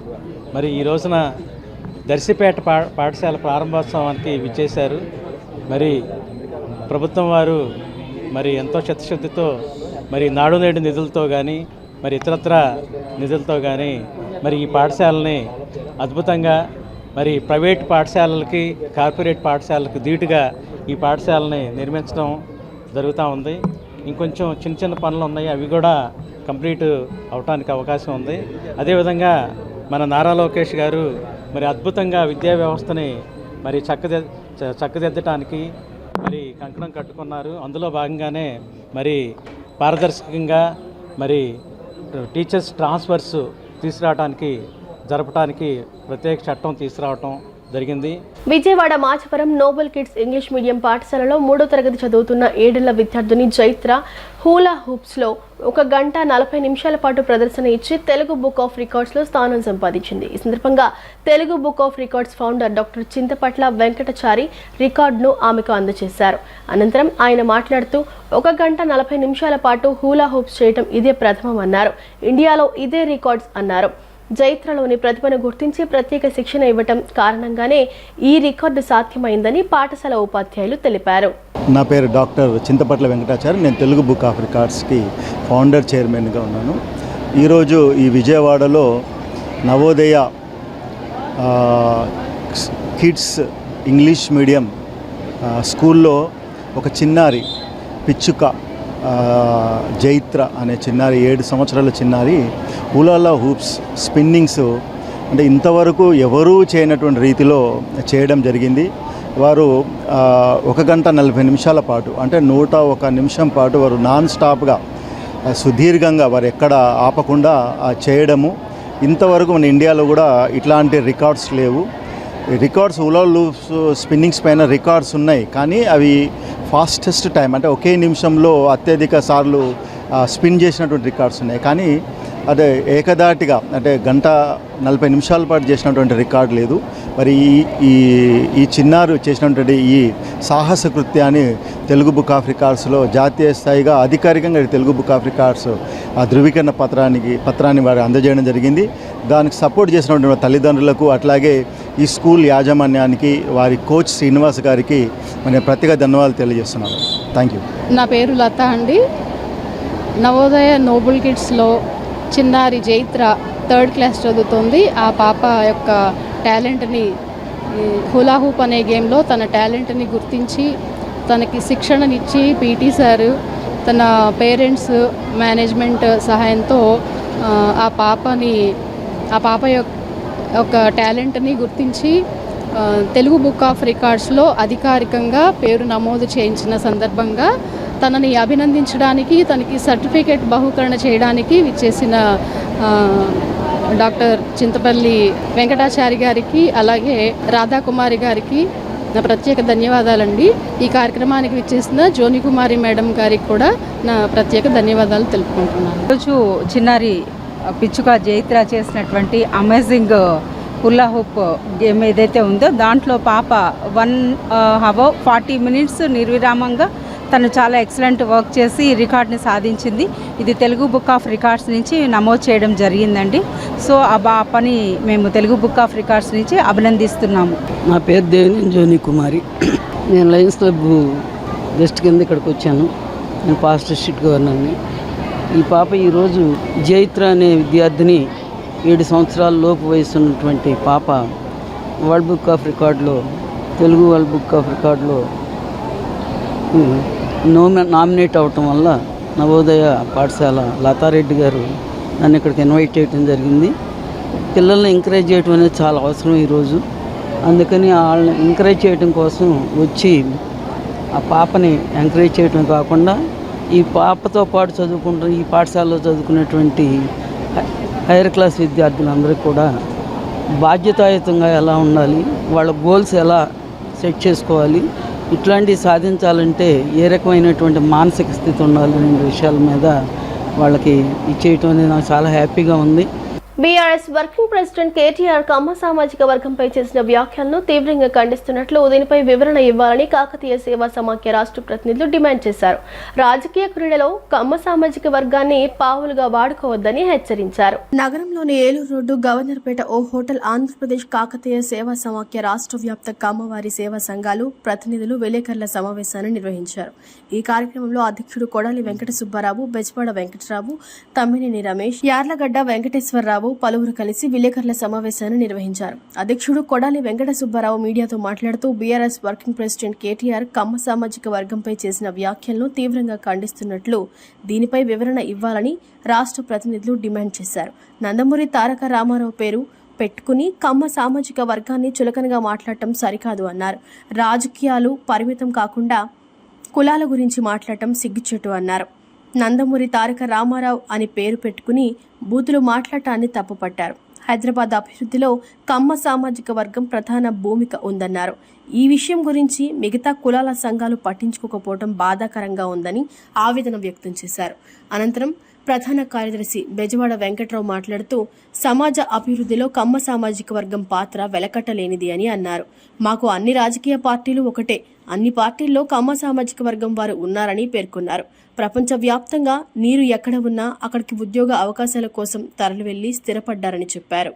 మరి ఈ రోజున దర్శిపేట పాఠశాల ప్రారంభోత్సవానికి విచ్చేశారు. మరి ప్రభుత్వం వారు మరి ఎంతో చిత్తశుద్ధితో మరి నాడు నేడు నిధులతో కానీ మరి ఇతరత్ర నిధులతో కానీ మరి ఈ పాఠశాలని అద్భుతంగా మరి ప్రైవేట్ పాఠశాలలకి కార్పొరేట్ పాఠశాలలకు ధీటుగా ఈ పాఠశాలని నిర్మించడం జరుగుతూ ఉంది. ఇంకొంచెం చిన్న చిన్న పనులు ఉన్నాయి, అవి కూడా కంప్లీట్ అవటానికి అవకాశం ఉంది. అదేవిధంగా మన నారా లోకేష్ గారు మరి అద్భుతంగా విద్యా వ్యవస్థని మరి చక్కదిద్దటానికి మరి కంకణం కట్టుకున్నారు. అందులో భాగంగానే మరి పారదర్శకంగా మరి టీచర్స్ ట్రాన్స్ఫర్స్ జరపడానికి ప్రత్యేక చట్టం తీసుకురావటం జరిగింది. Vijayawada Machavaram Nobel kids English medium పాఠశాలలో 3వ తరగతి చదువుతున్న 7 ఏళ్ల విద్యార్థిని చైత్ర హూలా హూప్స్లో 1 గంట 40 నిమిషాల పాటు ప్రదర్శన ఇచ్చి తెలుగు బుక్ ఆఫ్ రికార్డ్స్లో స్థానం సంపాదించింది. ఈ సందర్భంగా Telugu book of records founder doctor Chinthapatla Venkatachari రికార్డును ఆమెకు అందజేశారు. అనంతరం ఆయన మాట్లాడుతూ 1 గంట 40 నిమిషాల పాటు హూలా హూప్స్ చేయడం ఇదే ప్రథమం అన్నారు. ఇండియాలో ఇదే రికార్డ్స్ అన్నారు. జైత్రలోని ప్రతిభను గుర్తించి ప్రత్యేక శిక్షణ ఇవ్వటం కారణంగానే ఈ రికార్డు సాధ్యమైందని పాఠశాల ఉపాధ్యాయులు తెలిపారు. నా పేరు డాక్టర్ చింతపట్ల వెంకటాచారి. నేను తెలుగు బుక్ ఆఫ్ రికార్డ్స్కి ఫౌండర్ చైర్మన్గా ఉన్నాను. ఈరోజు ఈ విజయవాడలో నవోదయ కిడ్స్ ఇంగ్లీష్ మీడియం స్కూల్లో ఒక చిన్నారి పిచ్చుక జైత్ర అనే చిన్నారి 7 సంవత్సరాల చిన్నారి హూలాలా హూప్స్ స్పిన్నింగ్స్ అంటే ఇంతవరకు ఎవరూ చేయనటువంటి రీతిలో చేయడం జరిగింది. వారు 1 గంట 40 నిమిషాల పాటు అంటే 101 నిమిషం పాటు వారు నాన్ స్టాప్గా సుదీర్ఘంగా వారు ఎక్కడ ఆపకుండా చేయడము. ఇంతవరకు మన ఇండియాలో కూడా ఇట్లాంటి రికార్డ్స్ లేవు. రికార్డ్స్ హూలా స్పిన్నింగ్స్ పైన రికార్డ్స్ ఉన్నాయి, కానీ అవి ఫాస్టెస్ట్ టైం అంటే ఒకే నిమిషంలో అత్యధిక సార్లు స్పిన్ చేసినటువంటి రికార్డ్స్ ఉన్నాయి. కానీ అదే ఏకదాటిగా అంటే 1 గంట 40 నిమిషాల పాటు చేసినటువంటి రికార్డు లేదు. మరి ఈ చిన్నారు చేసినటువంటి ఈ సాహస కృత్యాన్ని తెలుగు బుక్ ఆఫ్ రికార్డ్స్లో జాతీయ స్థాయిగా అధికారికంగా తెలుగు బుక్ ఆఫ్ రికార్డ్స్ ఆ ధృవీకరణ పత్రాన్ని వారు అందజేయడం జరిగింది. దానికి సపోర్ట్ చేసినటువంటి తల్లిదండ్రులకు అట్లాగే ఈ స్కూల్ యాజమాన్యానికి వారి కోచ్ శ్రీనివాస్ గారికి నేను ప్రత్యేక ధన్యవాదాలు తెలియజేస్తున్నాను. Thank you. నా పేరు లత అండి. నవోదయ నోబెల్ కిడ్స్లో చిన్నారి జైత్ర 3rd క్లాస్ చదువుతుంది. ఆ పాప యొక్క టాలెంట్ని హులా హూప్ అనే గేమ్లో తన టాలెంట్ని గుర్తించి తనకి శిక్షణనిచ్చి పీటీ సారు తన పేరెంట్స్ మేనేజ్మెంట్ సహాయంతో ఆ పాప యొక్క టాలెంట్ని గుర్తించి తెలుగు బుక్ ఆఫ్ రికార్డ్స్లో అధికారికంగా పేరు నమోదు చేయించిన సందర్భంగా తనని అభినందించడానికి, తనకి సర్టిఫికేట్ బహుకరణ చేయడానికి విచ్చేసిన డాక్టర్ చింతపల్లి వెంకటాచారి గారికి, అలాగే రాధాకుమారి గారికి నా ప్రత్యేక ధన్యవాదాలండి. ఈ కార్యక్రమానికి విచ్చేసిన జోని కుమారి మేడం గారికి కూడా నా ప్రత్యేక ధన్యవాదాలు తెలుపుకుంటున్నాను. ఈరోజు చిన్నారి పిచ్చుక జైత్ర చేసినటువంటి అమేజింగ్ హుల్లా హూప్ గేమ్ ఏదైతే ఉందో దాంట్లో పాప 1 hour 40 minutes నిర్విరామంగా తను చాలా ఎక్సలెంట్ వర్క్ చేసి రికార్డ్ని సాధించింది. ఇది తెలుగు బుక్ ఆఫ్ రికార్డ్స్ నుంచి నమోదు చేయడం జరిగిందండి. సో ఆ పాపని మేము తెలుగు బుక్ ఆఫ్ రికార్డ్స్ నుంచి అభినందిస్తున్నాము. నా పేరు దేవినేని జోని కుమారి. నేను లయన్స్ క్లబ్ గెస్ట్ కింద ఇక్కడికి వచ్చాను. నేను పాస్ట్ డిస్ట్రిక్ట్ గవర్నర్ని. ఈ పాప ఈరోజు జైత్ర అనే విద్యార్థిని 7 సంవత్సరాల లోపు వయసు ఉన్నటువంటి పాప వరల్డ్ బుక్ ఆఫ్ రికార్డులో, తెలుగు వరల్డ్ బుక్ ఆఫ్ రికార్డులో నామినేట్ అవ్వటం వల్ల నవోదయ పాఠశాల లతారెడ్డి గారు నన్ను ఇక్కడికి ఇన్వైట్ చేయడం జరిగింది. పిల్లల్ని ఎంకరేజ్ చేయడం అనేది చాలా అవసరం ఈరోజు. అందుకని వాళ్ళని ఎంకరేజ్ చేయడం కోసం వచ్చి ఆ పాపని ఎంకరేజ్ చేయడం కాకుండా ఈ పాపతో పాటు చదువుకుంటున్న ఈ పాఠశాలలో చదువుకునేటువంటి హైయర్ క్లాస్ విద్యార్థులందరికీ కూడా బాధ్యతాయుతంగా ఎలా ఉండాలి, వాళ్ళ గోల్స్ ఎలా సెట్ చేసుకోవాలి, ఇట్లాంటివి సాధించాలంటే ఏ రకమైనటువంటి మానసిక స్థితి ఉండాలి అనే విషయాల మీద వాళ్ళకి ఇచ్చేయటం అనేది నాకు చాలా హ్యాపీగా ఉంది. బీఆర్ఎస్ వర్కింగ్ ప్రెసిడెంట్ కేటీఆర్ కమ్మ సామాజిక వర్గంపై చేసిన వ్యాఖ్యలను తీవ్రంగా ఖండిస్తున్నట్లు దీనిపై వివరణ ఇవ్వాలని కాకతీయ సేవా సమాఖ్య రాష్ట్ర ప్రతినిధులు డిమాండ్ చేశారు. రాజకీయ క్రీడలో కమ్మ సామాజిక వర్గాన్ని పావులుగా వాడుకోవద్దని హెచ్చరించారు. నగరంలోని ఏలూరు రోడ్డు గవర్నర్పేట ఓ హోటల్ ఆంధ్రప్రదేశ్ కాకతీయ సేవా సమాఖ్య రాష్ట్ర వ్యాప్త కమ్మవారి సేవా సంఘాలు ప్రతినిధులు విలేకరుల సమావేశాన్ని నిర్వహించారు. ఈ కార్యక్రమంలో అధ్యక్షుడు కొడాలి వెంకట సుబ్బారావు, బెజవాడ వెంకటరావు, తమ్మినేని రమేష్, యార్లగడ్డ వెంకటేశ్వరరావు పలువురు కలిసి విలేకరుల సమావేశాన్ని నిర్వహించారు. అధ్యక్షుడు కొడాలి వెంకట సుబ్బారావు మీడియాతో మాట్లాడుతూ బీఆర్ఎస్ వర్కింగ్ ప్రెసిడెంట్ కేటీఆర్ కమ్మ సామాజిక వర్గంపై చేసిన వ్యాఖ్యలను తీవ్రంగా ఖండిస్తున్నట్లు దీనిపై వివరణ ఇవ్వాలని రాష్ట్ర ప్రతినిధులు డిమాండ్ చేశారు. నందమూరి తారక రామారావు పేరు పెట్టుకుని కమ్మ సామాజిక వర్గాన్ని చులకనగా మాట్లాడటం సరికాదు అన్నారు. రాజకీయాలు పరిమితం కాకుండా కులాల గురించి మాట్లాడటం సిగ్గుచేటు అన్నారు. నందమూరి తారక రామారావు అని పేరు పెట్టుకుని బూతులు మాట్లాడటాన్ని తప్పుపట్టారు. హైదరాబాద్ అభివృద్ధిలో కమ్మ సామాజిక వర్గం ప్రధాన భూమిక ఉందన్నారు. ఈ విషయం గురించి మిగతా కులాల సంఘాలు పట్టించుకోకపోవడం బాధాకరంగా ఉందని ఆవేదన వ్యక్తం చేశారు. అనంతరం ప్రధాన కార్యదర్శి బెజవాడ వెంకట్రావు మాట్లాడుతూ సమాజ అభివృద్ధిలో కమ్మ సామాజిక వర్గం పాత్ర వెలకట్టలేనిది అని అన్నారు. మాకు అన్ని రాజకీయ పార్టీలు ఒకటే, అన్ని పార్టీల్లో కమ్మ సామాజిక వర్గం వారు ఉన్నారని పేర్కొన్నారు. ప్రపంచవ్యాప్తంగా నీరు ఎక్కడ ఉన్నా అక్కడికి ఉద్యోగ అవకాశాల కోసం తరలివెళ్లి స్థిరపడ్డారని చెప్పారు.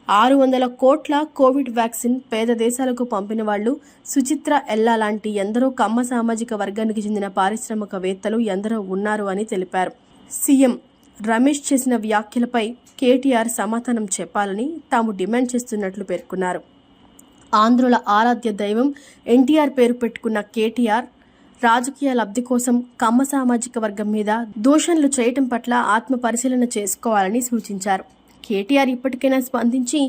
600 కోట్ల కోవిడ్ వ్యాక్సిన్ పేద దేశాలకు పంపిన వాళ్లు సుచిత్ర ఎల్లా లాంటి ఎందరో కమ్మ సామాజిక వర్గానికి చెందిన పారిశ్రామికవేత్తలు ఎందరో ఉన్నారు అని తెలిపారు. సీఎం రమేష్ చేసిన వ్యాఖ్యలపై కేటీఆర్ సమాధానం చెప్పాలని తాము డిమాండ్ చేస్తున్నట్లు పేర్కొన్నారు. ఆంధ్రుల ఆరాధ్య దైవం ఎన్టీఆర్ పేరు పెట్టుకున్న కేటీఆర్ రాజకీయ లబ్ధి కోసం కమ్మ సామాజిక వర్గం మీద దూషణలు చేయటం పట్ల ఆత్మ పరిశీలన చేసుకోవాలని సూచించారు. కేటీఆర్ ఇప్పటికైనా స్పందించి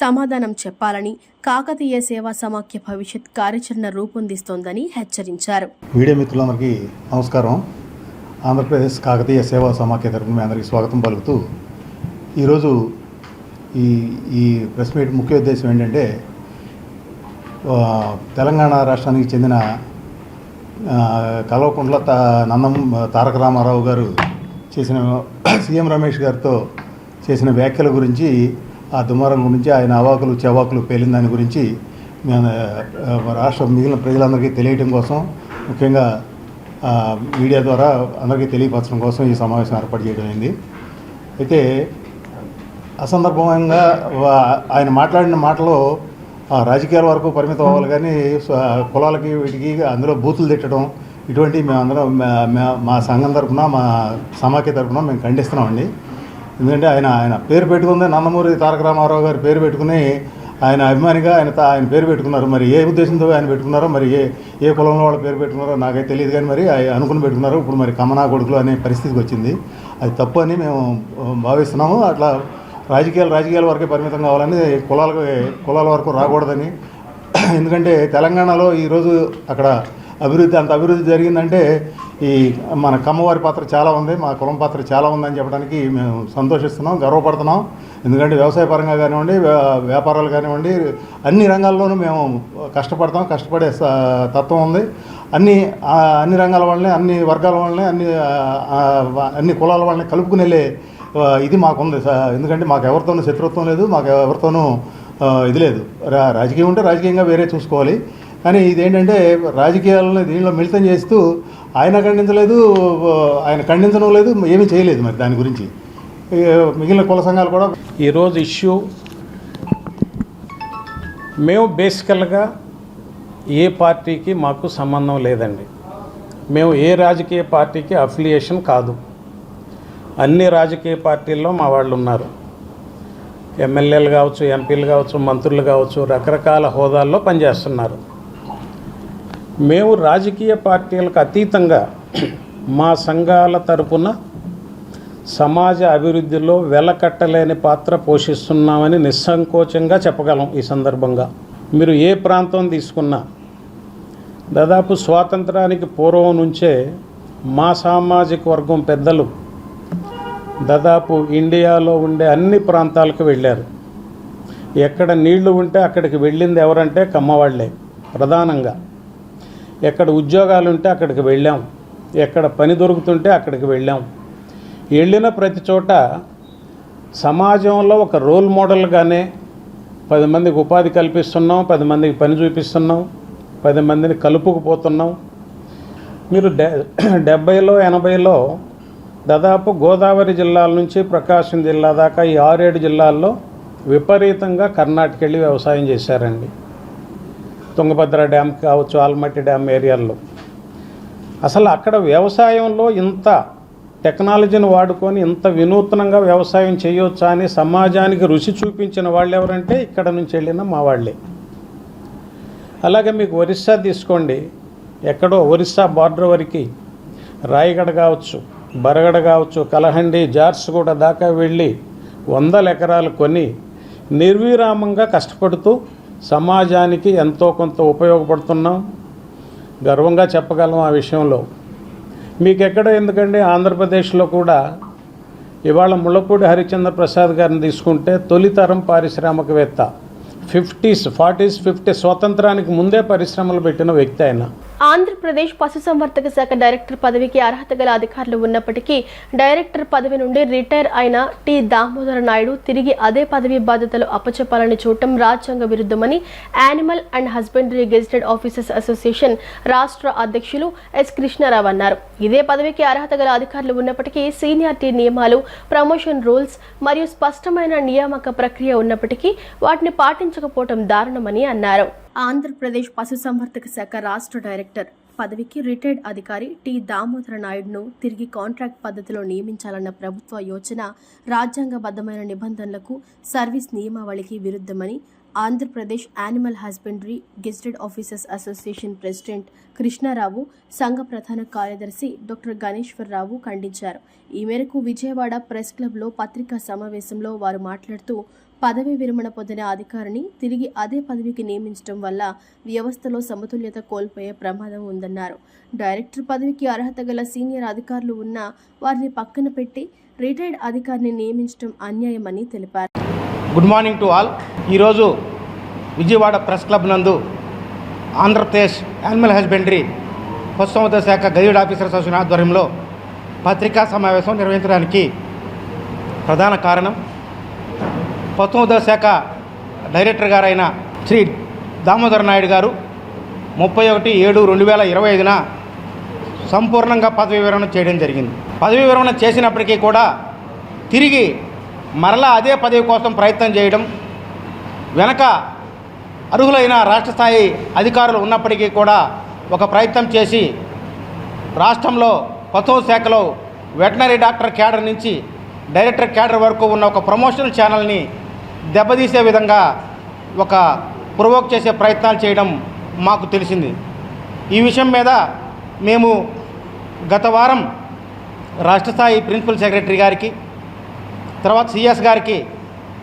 సమాధానం చెప్పాలని కాకతీయ సేవా సమాఖ్య భవిష్యత్ కార్యాచరణ రూపొందిస్తోందని హెచ్చరించారు. మీడియా మిత్రులందరికీ నమస్కారం. ఆంధ్రప్రదేశ్ కాకతీయ సేవా సమాఖ్య తరఫున మీ అందరికీ స్వాగతం పలుకుతూ ఈరోజు ఈ ప్రెస్ మీట్ ముఖ్య ఉద్దేశం ఏంటంటే తెలంగాణ రాష్ట్రానికి చెందిన కల్వకుంట్ల తారక రామారావు గారు చేసిన సీఎం రమేష్ గారితో చేసిన వ్యాఖ్యల గురించి, ఆ దుమారం గురించి, ఆయన అవాకులు చెవాకులు పేలిన దాని గురించి రాష్ట్ర మిగిలిన ప్రజలందరికీ తెలియటం కోసం, ముఖ్యంగా మీడియా ద్వారా అందరికీ తెలియపరచడం కోసం ఈ సమావేశం ఏర్పాటు చేయడం అయింది. అయితే అసందర్భంగా ఆయన మాట్లాడిన మాటలో రాజకీయాల వరకు పరిమితం అవ్వాలి, కానీ కులాలకి వీటికి అందులో బూతులు తిట్టడం ఇటువంటి మేమందరం మా సంఘం తరఫున, మా సమాఖ్య తరఫున మేము ఖండిస్తున్నామండి. ఎందుకంటే ఆయన పేరు పెట్టుకుంది నందమూరి తారక రామారావు గారి పేరు పెట్టుకుని ఆయన అభిమానిగా ఆయన పేరు పెట్టుకున్నారు. మరి ఏ ఉద్దేశంతో ఆయన పెట్టుకున్నారో, మరి ఏ కులంలో వాళ్ళ పేరు పెట్టుకున్నారో నాకైతే తెలియదు, కానీ మరి అనుకుని పెట్టుకున్నారు. ఇప్పుడు మరి కమనా కొడుకులు అనే పరిస్థితికి వచ్చింది. అది తప్పు అని మేము భావిస్తున్నాము. అట్లా రాజకీయాల వరకే పరిమితం కావాలని కులాల వరకు రాకూడదని ఎందుకంటే తెలంగాణలో ఈరోజు అక్కడ అంత అభివృద్ధి జరిగిందంటే ఈ మన కమ్మవారి పాత్ర చాలా ఉంది, మా కులం పాత్ర చాలా ఉందని చెప్పడానికి మేము సంతోషిస్తున్నాం, గర్వపడుతున్నాం. ఎందుకంటే వ్యవసాయ పరంగా కానివ్వండి, వ్యాపారాలు కానివ్వండి, అన్ని రంగాల్లోనూ మేము కష్టపడే తత్వం ఉంది. అన్ని రంగాల వాళ్ళని, అన్ని వర్గాల వాళ్ళని, అన్ని కులాల వాళ్ళని కలుపుకుని వెళ్ళే ఇది మాకుంది. ఎందుకంటే మాకు ఎవరితోనూ శత్రుత్వం లేదు, మాకు ఎవరితోనూ ఇది లేదు. రాజకీయం ఉంటే రాజకీయంగా వేరే చూసుకోవాలి. కానీ ఇదేంటంటే రాజకీయాలను దీనిలో మిళితం చేస్తూ ఆయన ఖండించడం లేదు, ఏమీ చేయలేదు. మరి దాని గురించి మిగిలిన కుల సంఘాలు కూడా ఈరోజు ఇష్యూ మేము బేసికల్గా ఏ పార్టీకి మాకు సంబంధం లేదండి. మేము ఏ రాజకీయ పార్టీకి అఫిలియేషన్ కాదు. అన్ని రాజకీయ పార్టీల్లో మా వాళ్ళు ఉన్నారు. ఎమ్మెల్యేలు కావచ్చు, ఎంపీలు కావచ్చు, మంత్రులు కావచ్చు, రకరకాల హోదాల్లో పనిచేస్తున్నారు. మేము రాజకీయ పార్టీలకు అతీతంగా మా సంఘాల తరపున సమాజ అభివృద్ధిలో వెలకట్టలేని పాత్ర పోషిస్తున్నామని నిస్సంకోచంగా చెప్పగలం. ఈ సందర్భంగా మీరు ఏ ప్రాంతం తీసుకున్నా దాదాపు స్వాతంత్రానికి పూర్వం నుంచే మా సామాజిక వర్గం పెద్దలు దాదాపు ఇండియాలో ఉండే అన్ని ప్రాంతాలకు వెళ్ళారు. ఎక్కడ నీళ్లు ఉంటే అక్కడికి వెళ్ళింది ఎవరంటే కమ్మవాళ్లే ప్రధానంగా. ఎక్కడ ఉద్యోగాలు ఉంటే అక్కడికి వెళ్ళాం, ఎక్కడ పని దొరుకుతుంటే అక్కడికి వెళ్ళాం. వెళ్ళిన ప్రతి చోట సమాజంలో ఒక రోల్ మోడల్గానే 10 మందికి ఉపాధి కల్పిస్తున్నాం, 10 మందికి పని చూపిస్తున్నాం, 10 మందిని కలుపుకుపోతున్నాం. మీరు 70లో 80లో దాదాపు గోదావరి జిల్లాల నుంచి ప్రకాశం జిల్లా దాకా ఈ 6-7 జిల్లాల్లో విపరీతంగా కర్ణాటక వెళ్ళి వ్యవసాయం చేశారండి. తుంగభద్ర డ్యామ్ కావచ్చు, ఆల్మట్టి డ్యామ్ ఏరియాల్లో. అసలు అక్కడ వ్యవసాయంలో ఇంత టెక్నాలజీని వాడుకొని ఇంత వినూత్నంగా వ్యవసాయం చేయొచ్చా అని సమాజానికి రుచి చూపించిన వాళ్ళు ఎవరంటే ఇక్కడ నుంచి వెళ్ళిన మా వాళ్ళే. అలాగే మీకు ఒరిస్సా తీసుకోండి. ఎక్కడో ఒరిస్సా బార్డర్ వరకు రాయగడ కావచ్చు, బరగడ కావచ్చు, కలహండి, జార్సుగూడ దాకా వెళ్ళి 100 ఎకరాలు కొని నిర్విరామంగా కష్టపడుతూ సమాజానికి ఎంతో కొంత ఉపయోగపడుతున్నాం. గర్వంగా చెప్పగలం ఆ విషయంలో. మీకు ఎక్కడ ఎందుకండి ఆంధ్రప్రదేశ్లో కూడా ఇవాళ ముళ్ళపూడి హరిచంద్ర ప్రసాద్ గారిని తీసుకుంటే తొలితరం పారిశ్రామికవేత్త. 50s, 40s, 50s స్వాతంత్రానికి ముందే పరిశ్రమలు పెట్టిన వ్యక్తి ఆయన. ఆంధ్రప్రదేశ్ పశుసంవర్ధక శాఖ డైరెక్టర్ పదవికి అర్హత గల అధికారులు ఉన్నప్పటికీ డైరెక్టర్ పదవి నుండి రిటైర్ అయిన టి దామోదర నాయుడు తిరిగి అదే పదవి బాధ్యతలు అప్పచెప్పాలని చూడటం రాజ్యాంగ విరుద్ధమని animal and husbandry gazetted officers association రాష్ట్ర అధ్యక్షులు ఎస్ కృష్ణారావు అన్నారు. ఇదే పదవికి అర్హత గల అధికారులు ఉన్నప్పటికీ సీనియారిటీ నియమాలు, ప్రమోషన్ రూల్స్ మరియు స్పష్టమైన నియామక ప్రక్రియ ఉన్నప్పటికీ వాటిని పాటించకపోవడం దారుణమని అన్నారు. ఆంధ్రప్రదేశ్ పశుసంవర్ధక శాఖ రాష్ట్ర డైరెక్టర్ పదవికి రిటైర్డ్ అధికారి టి దామోదర నాయుడును తిరిగి కాంట్రాక్ట్ పద్ధతిలో నియమించాలన్న ప్రభుత్వ యోచన రాజ్యాంగబద్ధమైన నిబంధనలకు, సర్వీస్ నియమావళికి విరుద్ధమని Andhra Pradesh animal husbandry gazetted officers association president Krishna Rao, సంఘ ప్రధాన కార్యదర్శి డాక్టర్ గణేశ్వరరావు ఖండించారు. ఈ మేరకు విజయవాడ ప్రెస్ క్లబ్లో పత్రికా సమావేశంలో వారు మాట్లాడుతూ పదవి విరమణ పొందిన అధికారిని తిరిగి అదే పదవికి నియమించడం వల్ల వ్యవస్థలో సమతుల్యత కోల్పోయే ప్రమాదం ఉందన్నారు. డైరెక్టర్ పదవికి అర్హత గల సీనియర్ అధికారులు ఉన్నా వారిని పక్కన పెట్టి రిటైర్డ్ అధికారిని నియమించడం అన్యాయమని తెలిపారు. Good morning to all. ఈరోజు విజయవాడ ప్రెస్ క్లబ్ నందు ఆంధ్రప్రదేశ్ యానిమల్ హస్బెండరీ పశుసంవర్ధక శాఖ గెజిటెడ్ ఆఫీసర్స్ అసోసియేషన్ ఆధ్వర్యంలో పత్రికా సమావేశం నిర్వహించడానికి ప్రధాన కారణం పశుసంవర్ధక శాఖ డైరెక్టర్ గారైన శ్రీ దామోదర నాయుడు గారు 31/7/2025న సంపూర్ణంగా పదవి విరమణ చేయడం జరిగింది. పదవి విరమణ చేసినప్పటికీ కూడా తిరిగి మరలా అదే పదవి కోసం ప్రయత్నం చేయడం, వెనక అర్హులైన రాష్ట్ర స్థాయి అధికారులు ఉన్నప్పటికీ కూడా ఒక ప్రయత్నం చేసి రాష్ట్రంలో పశువు శాఖలో వెటనరీ డాక్టర్ క్యాడర్ నుంచి డైరెక్టర్ క్యాడర్ వరకు ఉన్న ఒక ప్రమోషనల్ ఛానల్ని దెబ్బతీసే విధంగా ఒక ప్రొవోక్ చేసే ప్రయత్నాలు చేయడం మాకు తెలిసింది. ఈ విషయం మీద మేము గత వారం రాష్ట్ర స్థాయి ప్రిన్సిపల్ సెక్రటరీ గారికి, తర్వాత సిఎస్ గారికి,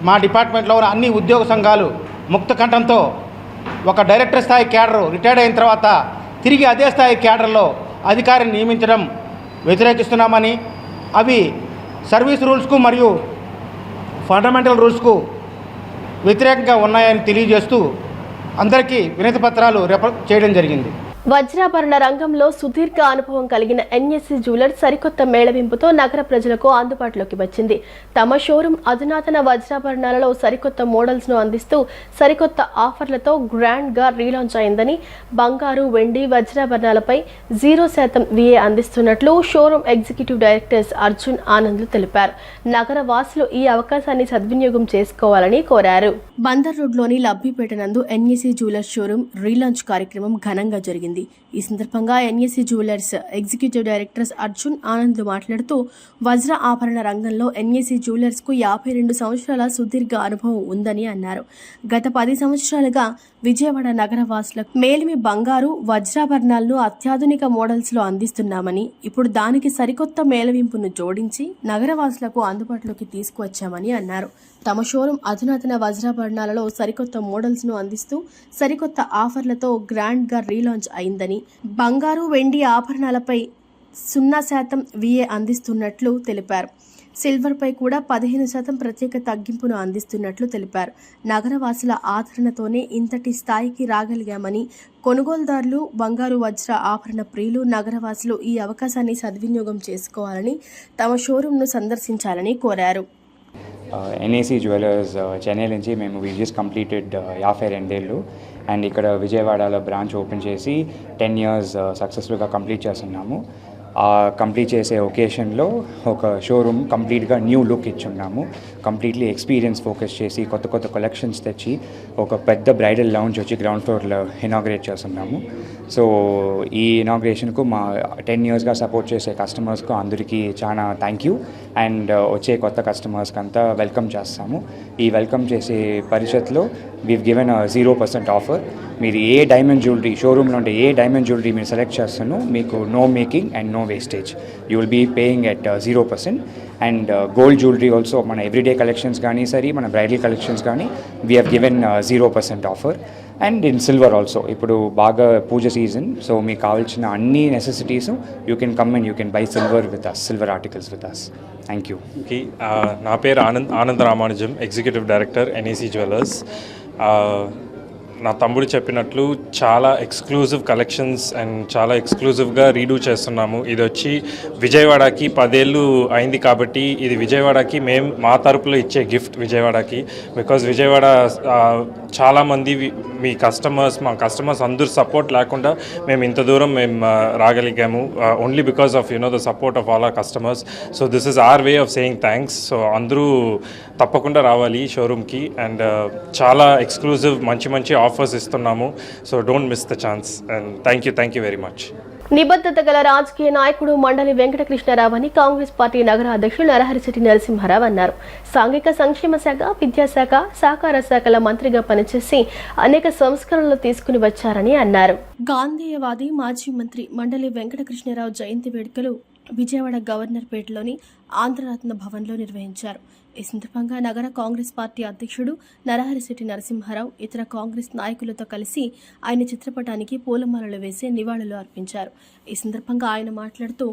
మా డిపార్ట్మెంట్లో ఉన్న అన్ని ఉద్యోగ సంఘాలు ముక్త కంఠంతో ఒక డైరెక్టర్ స్థాయి క్యాడరు రిటైర్డ్ అయిన తర్వాత తిరిగి అదే స్థాయి క్యాడర్లో అధికారిని నియమించడం వ్యతిరేకిస్తున్నామని, అవి సర్వీస్ రూల్స్కు మరియు ఫండమెంటల్ రూల్స్కు వ్యతిరేకంగా ఉన్నాయని తెలియజేస్తూ అందరికీ వినతి పత్రాలు చేయడం జరిగింది. వజ్రాభరణ రంగంలో సుదీర్ఘ అనుభవం కలిగిన ఎన్ఎస్సీ జ్యువెలర్స్ సరికొత్త మేళవింపుతో నగర ప్రజలకు అందుబాటులోకి వచ్చింది. తమ షోరూం అధునాతన వజ్రాభరణాలలో సరికొత్త మోడల్స్ ను అందిస్తూ సరికొత్త ఆఫర్లతో గ్రాండ్ గా రీలాంచ్ అయిందని, బంగారు, వెండి, వజ్రాభరణాలపై 0% VA అందిస్తున్నట్లు షోరూం ఎగ్జిక్యూటివ్ డైరెక్టర్స్ అర్జున్ ఆనంద్లు తెలిపారు. నగర వాసులు ఈ అవకాశాన్ని సద్వినియోగం చేసుకోవాలని కోరారు. బందర్ రోడ్లోని లబ్బిపేట నందు ఎన్ఎస్సీ జ్యువెలర్స్ షోరూం రీలాంచ్ కార్యక్రమం ఘనంగా జరిగింది. ఈ సందర్భంగా NSC jewellers executive directors Arjun Anand మాట్లాడుతూ వజ్ర ఆభరణ రంగంలో ఎన్ఎస్సీ జ్యువెలర్స్ కు 52 సంవత్సరాల సుదీర్ఘ అనుభవం ఉందని అన్నారు. గత 10 సంవత్సరాలుగా విజయవాడ నగర వాసులకు మేలిమి బంగారు, వజ్రాభరణాలను అత్యాధునిక మోడల్స్ లో అందిస్తున్నామని, ఇప్పుడు దానికి సరికొత్త మేళవింపును జోడించి నగరవాసులకు అందుబాటులోకి తీసుకువచ్చామని అన్నారు. తమ షోరూం అధునాతన వజ్రాభరణాలలో సరికొత్త మోడల్స్ ను అందిస్తూ సరికొత్త ఆఫర్లతో గ్రాండ్ గా రీలాంచ్ అయిందని, బంగారు, వెండి ఆభరణాలపై 0% VA అందిస్తున్నట్లు తెలిపారు. సిల్వర్ పై కూడా 15% ప్రత్యేక తగ్గింపును అందిస్తున్నట్లు తెలిపారు. నగరవాసుల ఆదరణతోనే ఇంతటి స్థాయికి రాగలిగామని, కొనుగోలుదారులు, బంగారు, వజ్ర ఆభరణ ప్రియులు, నగరవాసులు ఈ అవకాశాన్ని సద్వినియోగం చేసుకోవాలని, తమ షోరూంను సందర్శించాలని కోరారు. ఎన్ఏసీ జ్యువెలర్స్ చెన్నై నుంచి మేము జస్ట్ కంప్లీటెడ్ 52 ఏళ్ళు అండ్ ఇక్కడ విజయవాడలో బ్రాంచ్ ఓపెన్ చేసి 10 years సక్సెస్ఫుల్గా కంప్లీట్ చేస్తున్నాము. కంప్లీట్ చేసే ఒకేషన్లో ఒక షోరూమ్ కంప్లీట్గా న్యూ లుక్ ఇచ్చున్నాము. కంప్లీట్లీ ఎక్స్పీరియన్స్ ఫోకస్ చేసి కొత్త కొత్త కలెక్షన్స్ తెచ్చి ఒక పెద్ద బ్రైడల్ లౌంజ్ వచ్చి గ్రౌండ్ ఫ్లోర్లో ఇనాగ్రేట్ చేస్తున్నాము. సో ఈ ఇనాగ్రేషన్కు మా 10 yearsగా సపోర్ట్ చేసే కస్టమర్స్కు అందరికీ చాలా థ్యాంక్ యూ అండ్ వచ్చే కొత్త కస్టమర్స్కి అంతా వెల్కమ్ చేస్తాము. ఈ వెల్కమ్ చేసే పరిషత్లో వీవ్ గివెన్ 0% ఆఫర్. మీరు ఏ డైమండ్ జ్యువెలరీ షోరూంలో ఉంటే ఏ డైమండ్ జ్యువెలరీ మీరు సెలెక్ట్ చేస్తానో మీకు no making and no wastage. You will be paying at 0%. And gold jewellery also మన ఎవ్రీడే కలెక్షన్స్ కానీ సరే మన బ్రైడల్ కలెక్షన్స్ కానీ we have given 0% offer. And in silver also ఇప్పుడు బాగా పూజ సీజన్, సో మీకు కావాల్సిన అన్ని necessities you can come and you can buy silver with us, silver articles with us. Thank you. నా పేరు Anand Ramanujam, executive director NAC jewellers. నా తమ్ముడు చెప్పినట్లు చాలా ఎక్స్క్లూజివ్ కలెక్షన్స్ అండ్ చాలా ఎక్స్క్లూజివ్గా రీడూ చేస్తున్నాము. ఇది వచ్చి విజయవాడకి 10 ఏళ్ళు అయింది కాబట్టి ఇది విజయవాడకి మేము మా తరపులో ఇచ్చే గిఫ్ట్ విజయవాడకి. బికాజ్ విజయవాడ చాలామంది మా కస్టమర్స్ అందరూ సపోర్ట్ లేకుండా మేము ఇంత దూరం రాగలిగాము. Only because of the support of all our customers. So this is our way of saying thanks. So అందరూ తప్పకుండా రావాలి షోరూమ్కి అండ్ చాలా ఎక్స్క్లూజివ్ మంచి ఆఫర్స్ ఇస్తున్నాము. So don't miss the chance and thank you very much. నిబద్ధత గల రాజకీయ నాయకుడు మండలి వెంకటకృష్ణారావు అని కాంగ్రెస్ పార్టీ నగర అధ్యక్షులు నరహరిశెట్టి నరసింహారావు అన్నారు. సాంఘిక సంక్షేమ శాఖ, విద్యాశాఖ, సహకార శాఖల మంత్రిగా పనిచేసి అనేక సంస్కరణలు తీసుకుని వచ్చారని అన్నారు. గాంధేయవాది మాజీ మంత్రి మండలి వెంకటకృష్ణారావు జయంతి వేడుకలు విజయవాడ గవర్నర్ పేటలోని ఆంధ్రరత్న భవన్లో నిర్వహించారు. ఈ సందర్భంగా నగర కాంగ్రెస్ పార్టీ అధ్యక్షుడు నరహరిశెట్టి నరసింహారావు ఇతర కాంగ్రెస్ నాయకులతో కలిసి ఆయన చిత్రపటానికి పూలమాలలు వేసి నివాళులు అర్పించారు. ఈ సందర్భంగా ఆయన మాట్లాడుతూ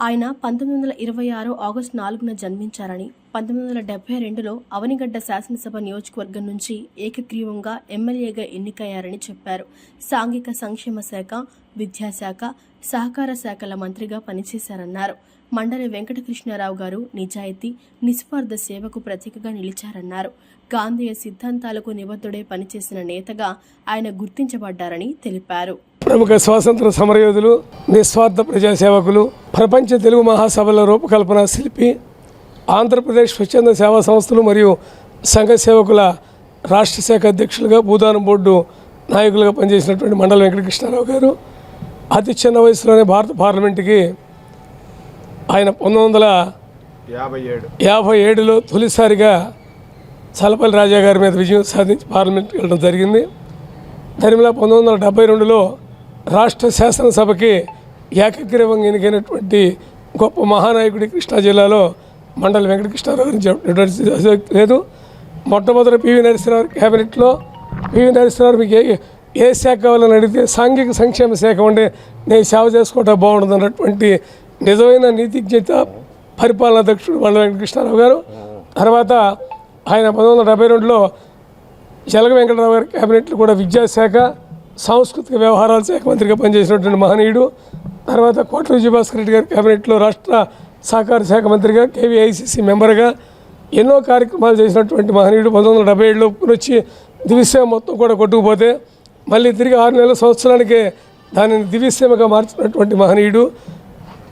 ఆయన 1926 ఆగస్టు 4న జన్మించారని, 1972లో అవనిగడ్డ శాసనసభ నియోజకవర్గం నుంచి ఏకగ్రీవంగా ఎమ్మెల్యేగా ఎన్నికయ్యారని చెప్పారు. సాంఘిక సంక్షేమ శాఖ, విద్యాశాఖ, సహకార శాఖల మంత్రిగా పనిచేశారన్నారు. మండలి వెంకటకృష్ణారావు గారు నిజాయితీ, నిస్వార్థ సేవకు ప్రతీకగా నిలిచారన్నారు. గాంధీయ సిద్ధాంతాలకు నిబద్ధుడే పనిచేసిన నేతగా ఆయన గుర్తించబడ్డారని తెలిపారు. ప్రముఖ స్వాతంత్ర సమరయోధులు, నిస్వార్థ ప్రజాసేవకులు, ప్రపంచ తెలుగు మహాసభల రూపకల్పన శిల్పి, ఆంధ్రప్రదేశ్ స్వచ్ఛంద సేవా సంస్థలు మరియు సంఘ సేవకుల రాష్ట్ర శాఖ అధ్యక్షులుగా, భూదానం బోర్డు నాయకులుగా పనిచేసినటువంటి మండలి వెంకటకృష్ణారావు గారు అతి చిన్న వయసులోనే భారత పార్లమెంటుకి ఆయన 1957లో తొలిసారిగా చలపల్లి రాజా గారి మీద విజయం సాధించి పార్లమెంట్కి వెళ్ళడం జరిగింది. తరిమిలా 1972లో రాష్ట్ర శాసనసభకి ఏకగ్రీవంగా ఎన్నికైనటువంటి గొప్ప మహానాయకుడి కృష్ణా జిల్లాలో మండలి వెంకటకృష్ణారావు గురించి లేదు. మొట్టమొదటి పివి నరసింహారావు క్యాబినెట్లో పివి నరసింహారావు మీకు ఏ శాఖ కావాలని అడిగితే సాంఘిక సంక్షేమ శాఖ ఉండే నేను సేవ చేసుకోవటం బాగుంటుంది అన్నటువంటి నిజమైన నీతిజ్ఞత పరిపాలనా అధ్యక్షుడు వల్ల వెంకటకృష్ణారావు గారు. తర్వాత ఆయన 1972లో జలగ వెంకటరావు గారి క్యాబినెట్లో కూడా విద్యాశాఖ, సాంస్కృతిక వ్యవహారాల శాఖ మంత్రిగా పనిచేసినటువంటి మహనీయుడు. తర్వాత కోట్ల విజయభాస్కర్ రెడ్డి గారి క్యాబినెట్లో రాష్ట్ర సహకార శాఖ మంత్రిగా, KVICC మెంబర్గా ఎన్నో కార్యక్రమాలు చేసినటువంటి మహనీయుడు. 1977లో వచ్చి దివిసేవ మొత్తం కూడా కొట్టుకుపోతే మళ్ళీ తిరిగి 6 నెలల సంవత్సరానికే దానిని దివిసేవగా మార్చినటువంటి మహనీయుడు.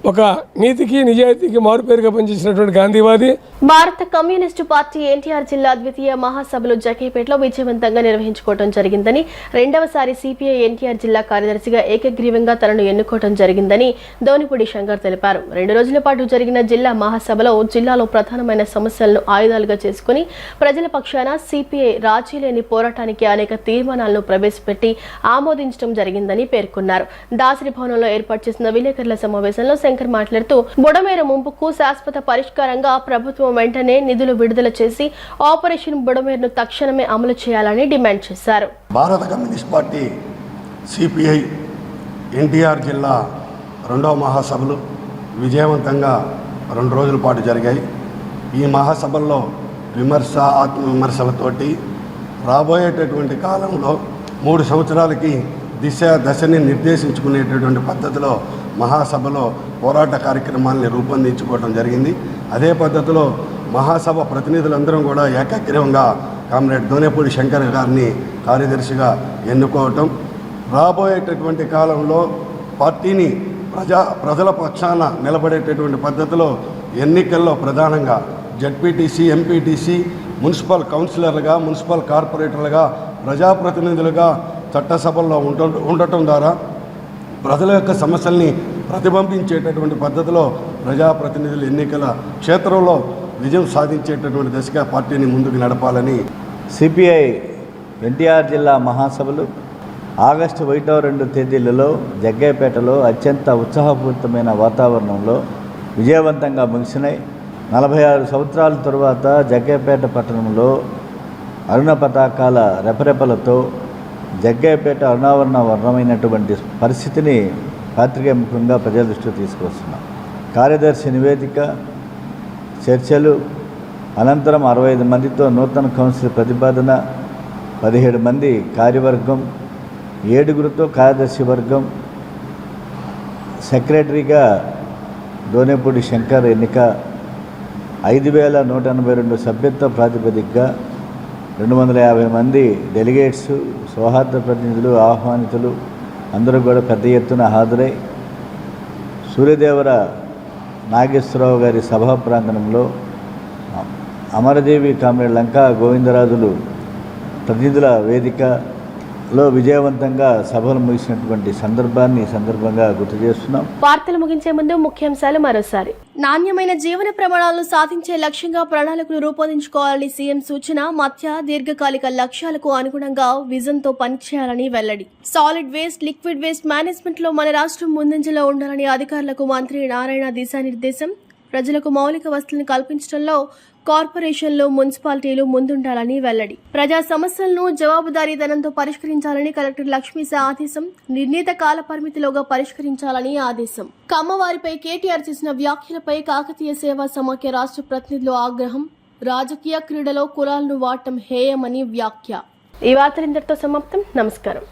ఒక నీతికి నిజాయితీకి మారుపేరుగా పనిచేసినటువంటి గాంధీవాది. భారత కమ్యూనిస్టు పార్టీ ఎన్టీఆర్ జిల్లా ద్వితీయ మహాసభలు జకీపేటలో విజయవంతంగా నిర్వహించుకోవడం జరిగిందని, రెండవసారి CPI ఎన్టీఆర్ జిల్లా కార్యదర్శిగా ఏకగ్రీవంగా తనను ఎన్నుకోవడం జరిగిందని దోనిపూడి శంకర్ తెలిపారు. 2 రోజుల పాటు జరిగిన జిల్లా మహాసభలో జిల్లాలో ప్రధానమైన సమస్యలను ఆయుధాలుగా చేసుకుని ప్రజల పక్షాన CPI రాజీలేని పోరాటానికి అనేక తీర్మానాలను ప్రవేశపెట్టి ఆమోదించడం జరిగిందని పేర్కొన్నారు. దాసరి భవనంలో ఏర్పాటు చేసిన విలేకరుల సమావేశంలో శంకర్ మాట్లాడుతూ బుడమేరు ముంపుకు శాశ్వత పరిష్కారంగా ప్రభుత్వం వెంటనే నిధులు విడుదల చేసి ఆపరేషన్ బుడమేరును తక్షణమే అమలు చేయాలని డిమాండ్ చేశారు. భారత కమ్యూనిస్ట్ పార్టీ CPI ఎన్టీఆర్ జిల్లా 2వ మహాసభలు విజయవంతంగా 2 రోజుల పాటు జరిగాయి. ఈ మహాసభల్లో విమర్శ, ఆత్మవిమర్శలతోటి రాబోయేటటువంటి కాలంలో 3 సంవత్సరాలకి దశని నిర్దేశించుకునేటటువంటి పద్ధతిలో మహాసభలో పోరాట కార్యక్రమాలని రూపొందించుకోవడం జరిగింది. అదే పద్ధతిలో మహాసభ ప్రతినిధులందరం కూడా ఏకగ్రీవంగా కామ్రేడ్ దోనేపూడి శంకర్ గారిని కార్యదర్శిగా ఎన్నుకోవటం, రాబోయేటటువంటి కాలంలో పార్టీని ప్రజల పక్షాన నిలబడేటటువంటి పద్ధతిలో ఎన్నికల్లో ప్రధానంగా ZPTC, MPTC, మున్సిపల్ కౌన్సిలర్లుగా, మున్సిపల్ కార్పొరేటర్లుగా, ప్రజాప్రతినిధులుగా చట్టసభల్లో ఉండటం ద్వారా ప్రజల యొక్క సమస్యల్ని ప్రతిబింబించేటటువంటి పద్ధతిలో ప్రజాప్రతినిధులు ఎన్నికల క్షేత్రంలో విజయం సాధించేటటువంటి దశగా పార్టీని ముందుకు నడపాలని CPI ఎన్టీఆర్ జిల్లా మహాసభలు ఆగస్టు 1, 2 తేదీలలో జగ్గయ్యపేటలో అత్యంత ఉత్సాహపూరితమైన వాతావరణంలో విజయవంతంగా ముగిసినాయి. 46 సంవత్సరాల తరువాత జగ్గయ్యపేట పట్టణంలో అరుణ పతాకాల రెపరెపలతో జగ్గయ్యపేట వర్ణమైనటువంటి పరిస్థితిని పాత్రికేయముఖంగా ప్రజల దృష్టికి తీసుకొస్తున్నాం. కార్యదర్శి నివేదిక, చర్చలు అనంతరం 65 మందితో నూతన కౌన్సిల్ ప్రతిపాదన, 17 మంది కార్యవర్గం, 7గురితో కార్యదర్శి వర్గం, సెక్రటరీగా దోనేపూడి శంకర్ ఎన్నిక, 5182 సభ్యత్వ ప్రాతిపదికగా 250 మంది డెలిగేట్స్, సౌహార్ద ప్రతినిధులు, ఆహ్వానితులు అందరూ కూడా పెద్ద ఎత్తున హాజరై సూర్యదేవర నాగేశ్వరరావు గారి సభా ప్రాంగణంలో అమరదేవి కామ్రేడ్ లంకా గోవిందరాజులు ప్రతినిధుల వేదికలో విజయవంతంగా సభలు ముగిసినటువంటి సందర్భాన్ని సందర్భంగా గుర్తు చేస్తున్నాం. వార్తలు ముగించే ముందు ముఖ్యాంశాలు మరోసారి. నాణ్యమైన జీవన ప్రమాణాలను సాధించే లక్ష్యంగా ప్రణాళికలు రూపొందించుకోవాలని సీఎం సూచన. మధ్య దీర్ఘకాలిక లక్ష్యాలకు అనుగుణంగా విజన్తో పనిచేయాలని వెల్లడి. Solid waste, liquid waste management లో మన రాష్ట్రం ముందంజలో ఉండాలని అధికారులకు మంత్రి నారాయణ దిశానిర్దేశం. ప్రజలకు మౌలిక వసతులను కల్పించడంలో కార్పొరేషన్లు, మున్సిపాలిటీలు ముందుండాలని వెల్లడి. ప్రజా సమస్యలను జవాబుదారీతనంతో పరిష్కరించాలని కలెక్టర్ లక్ష్మీశ ఆదేశం. నిర్ణీత కాల పరిమితిలోగా పరిష్కరించాలని ఆదేశం. కమ్మవారిపై కేటీఆర్ చేసిన వ్యాఖ్యలపై కాకతీయ సేవా సమాఖ్య రాష్ట్ర ప్రతినిధులు ఆగ్రహం. రాజకీయ క్రీడలో కులాలను వాడటం హేయమని వ్యాఖ్య. ఈ వార్తలు ఇంతటితో సమాప్తం. నమస్కారం.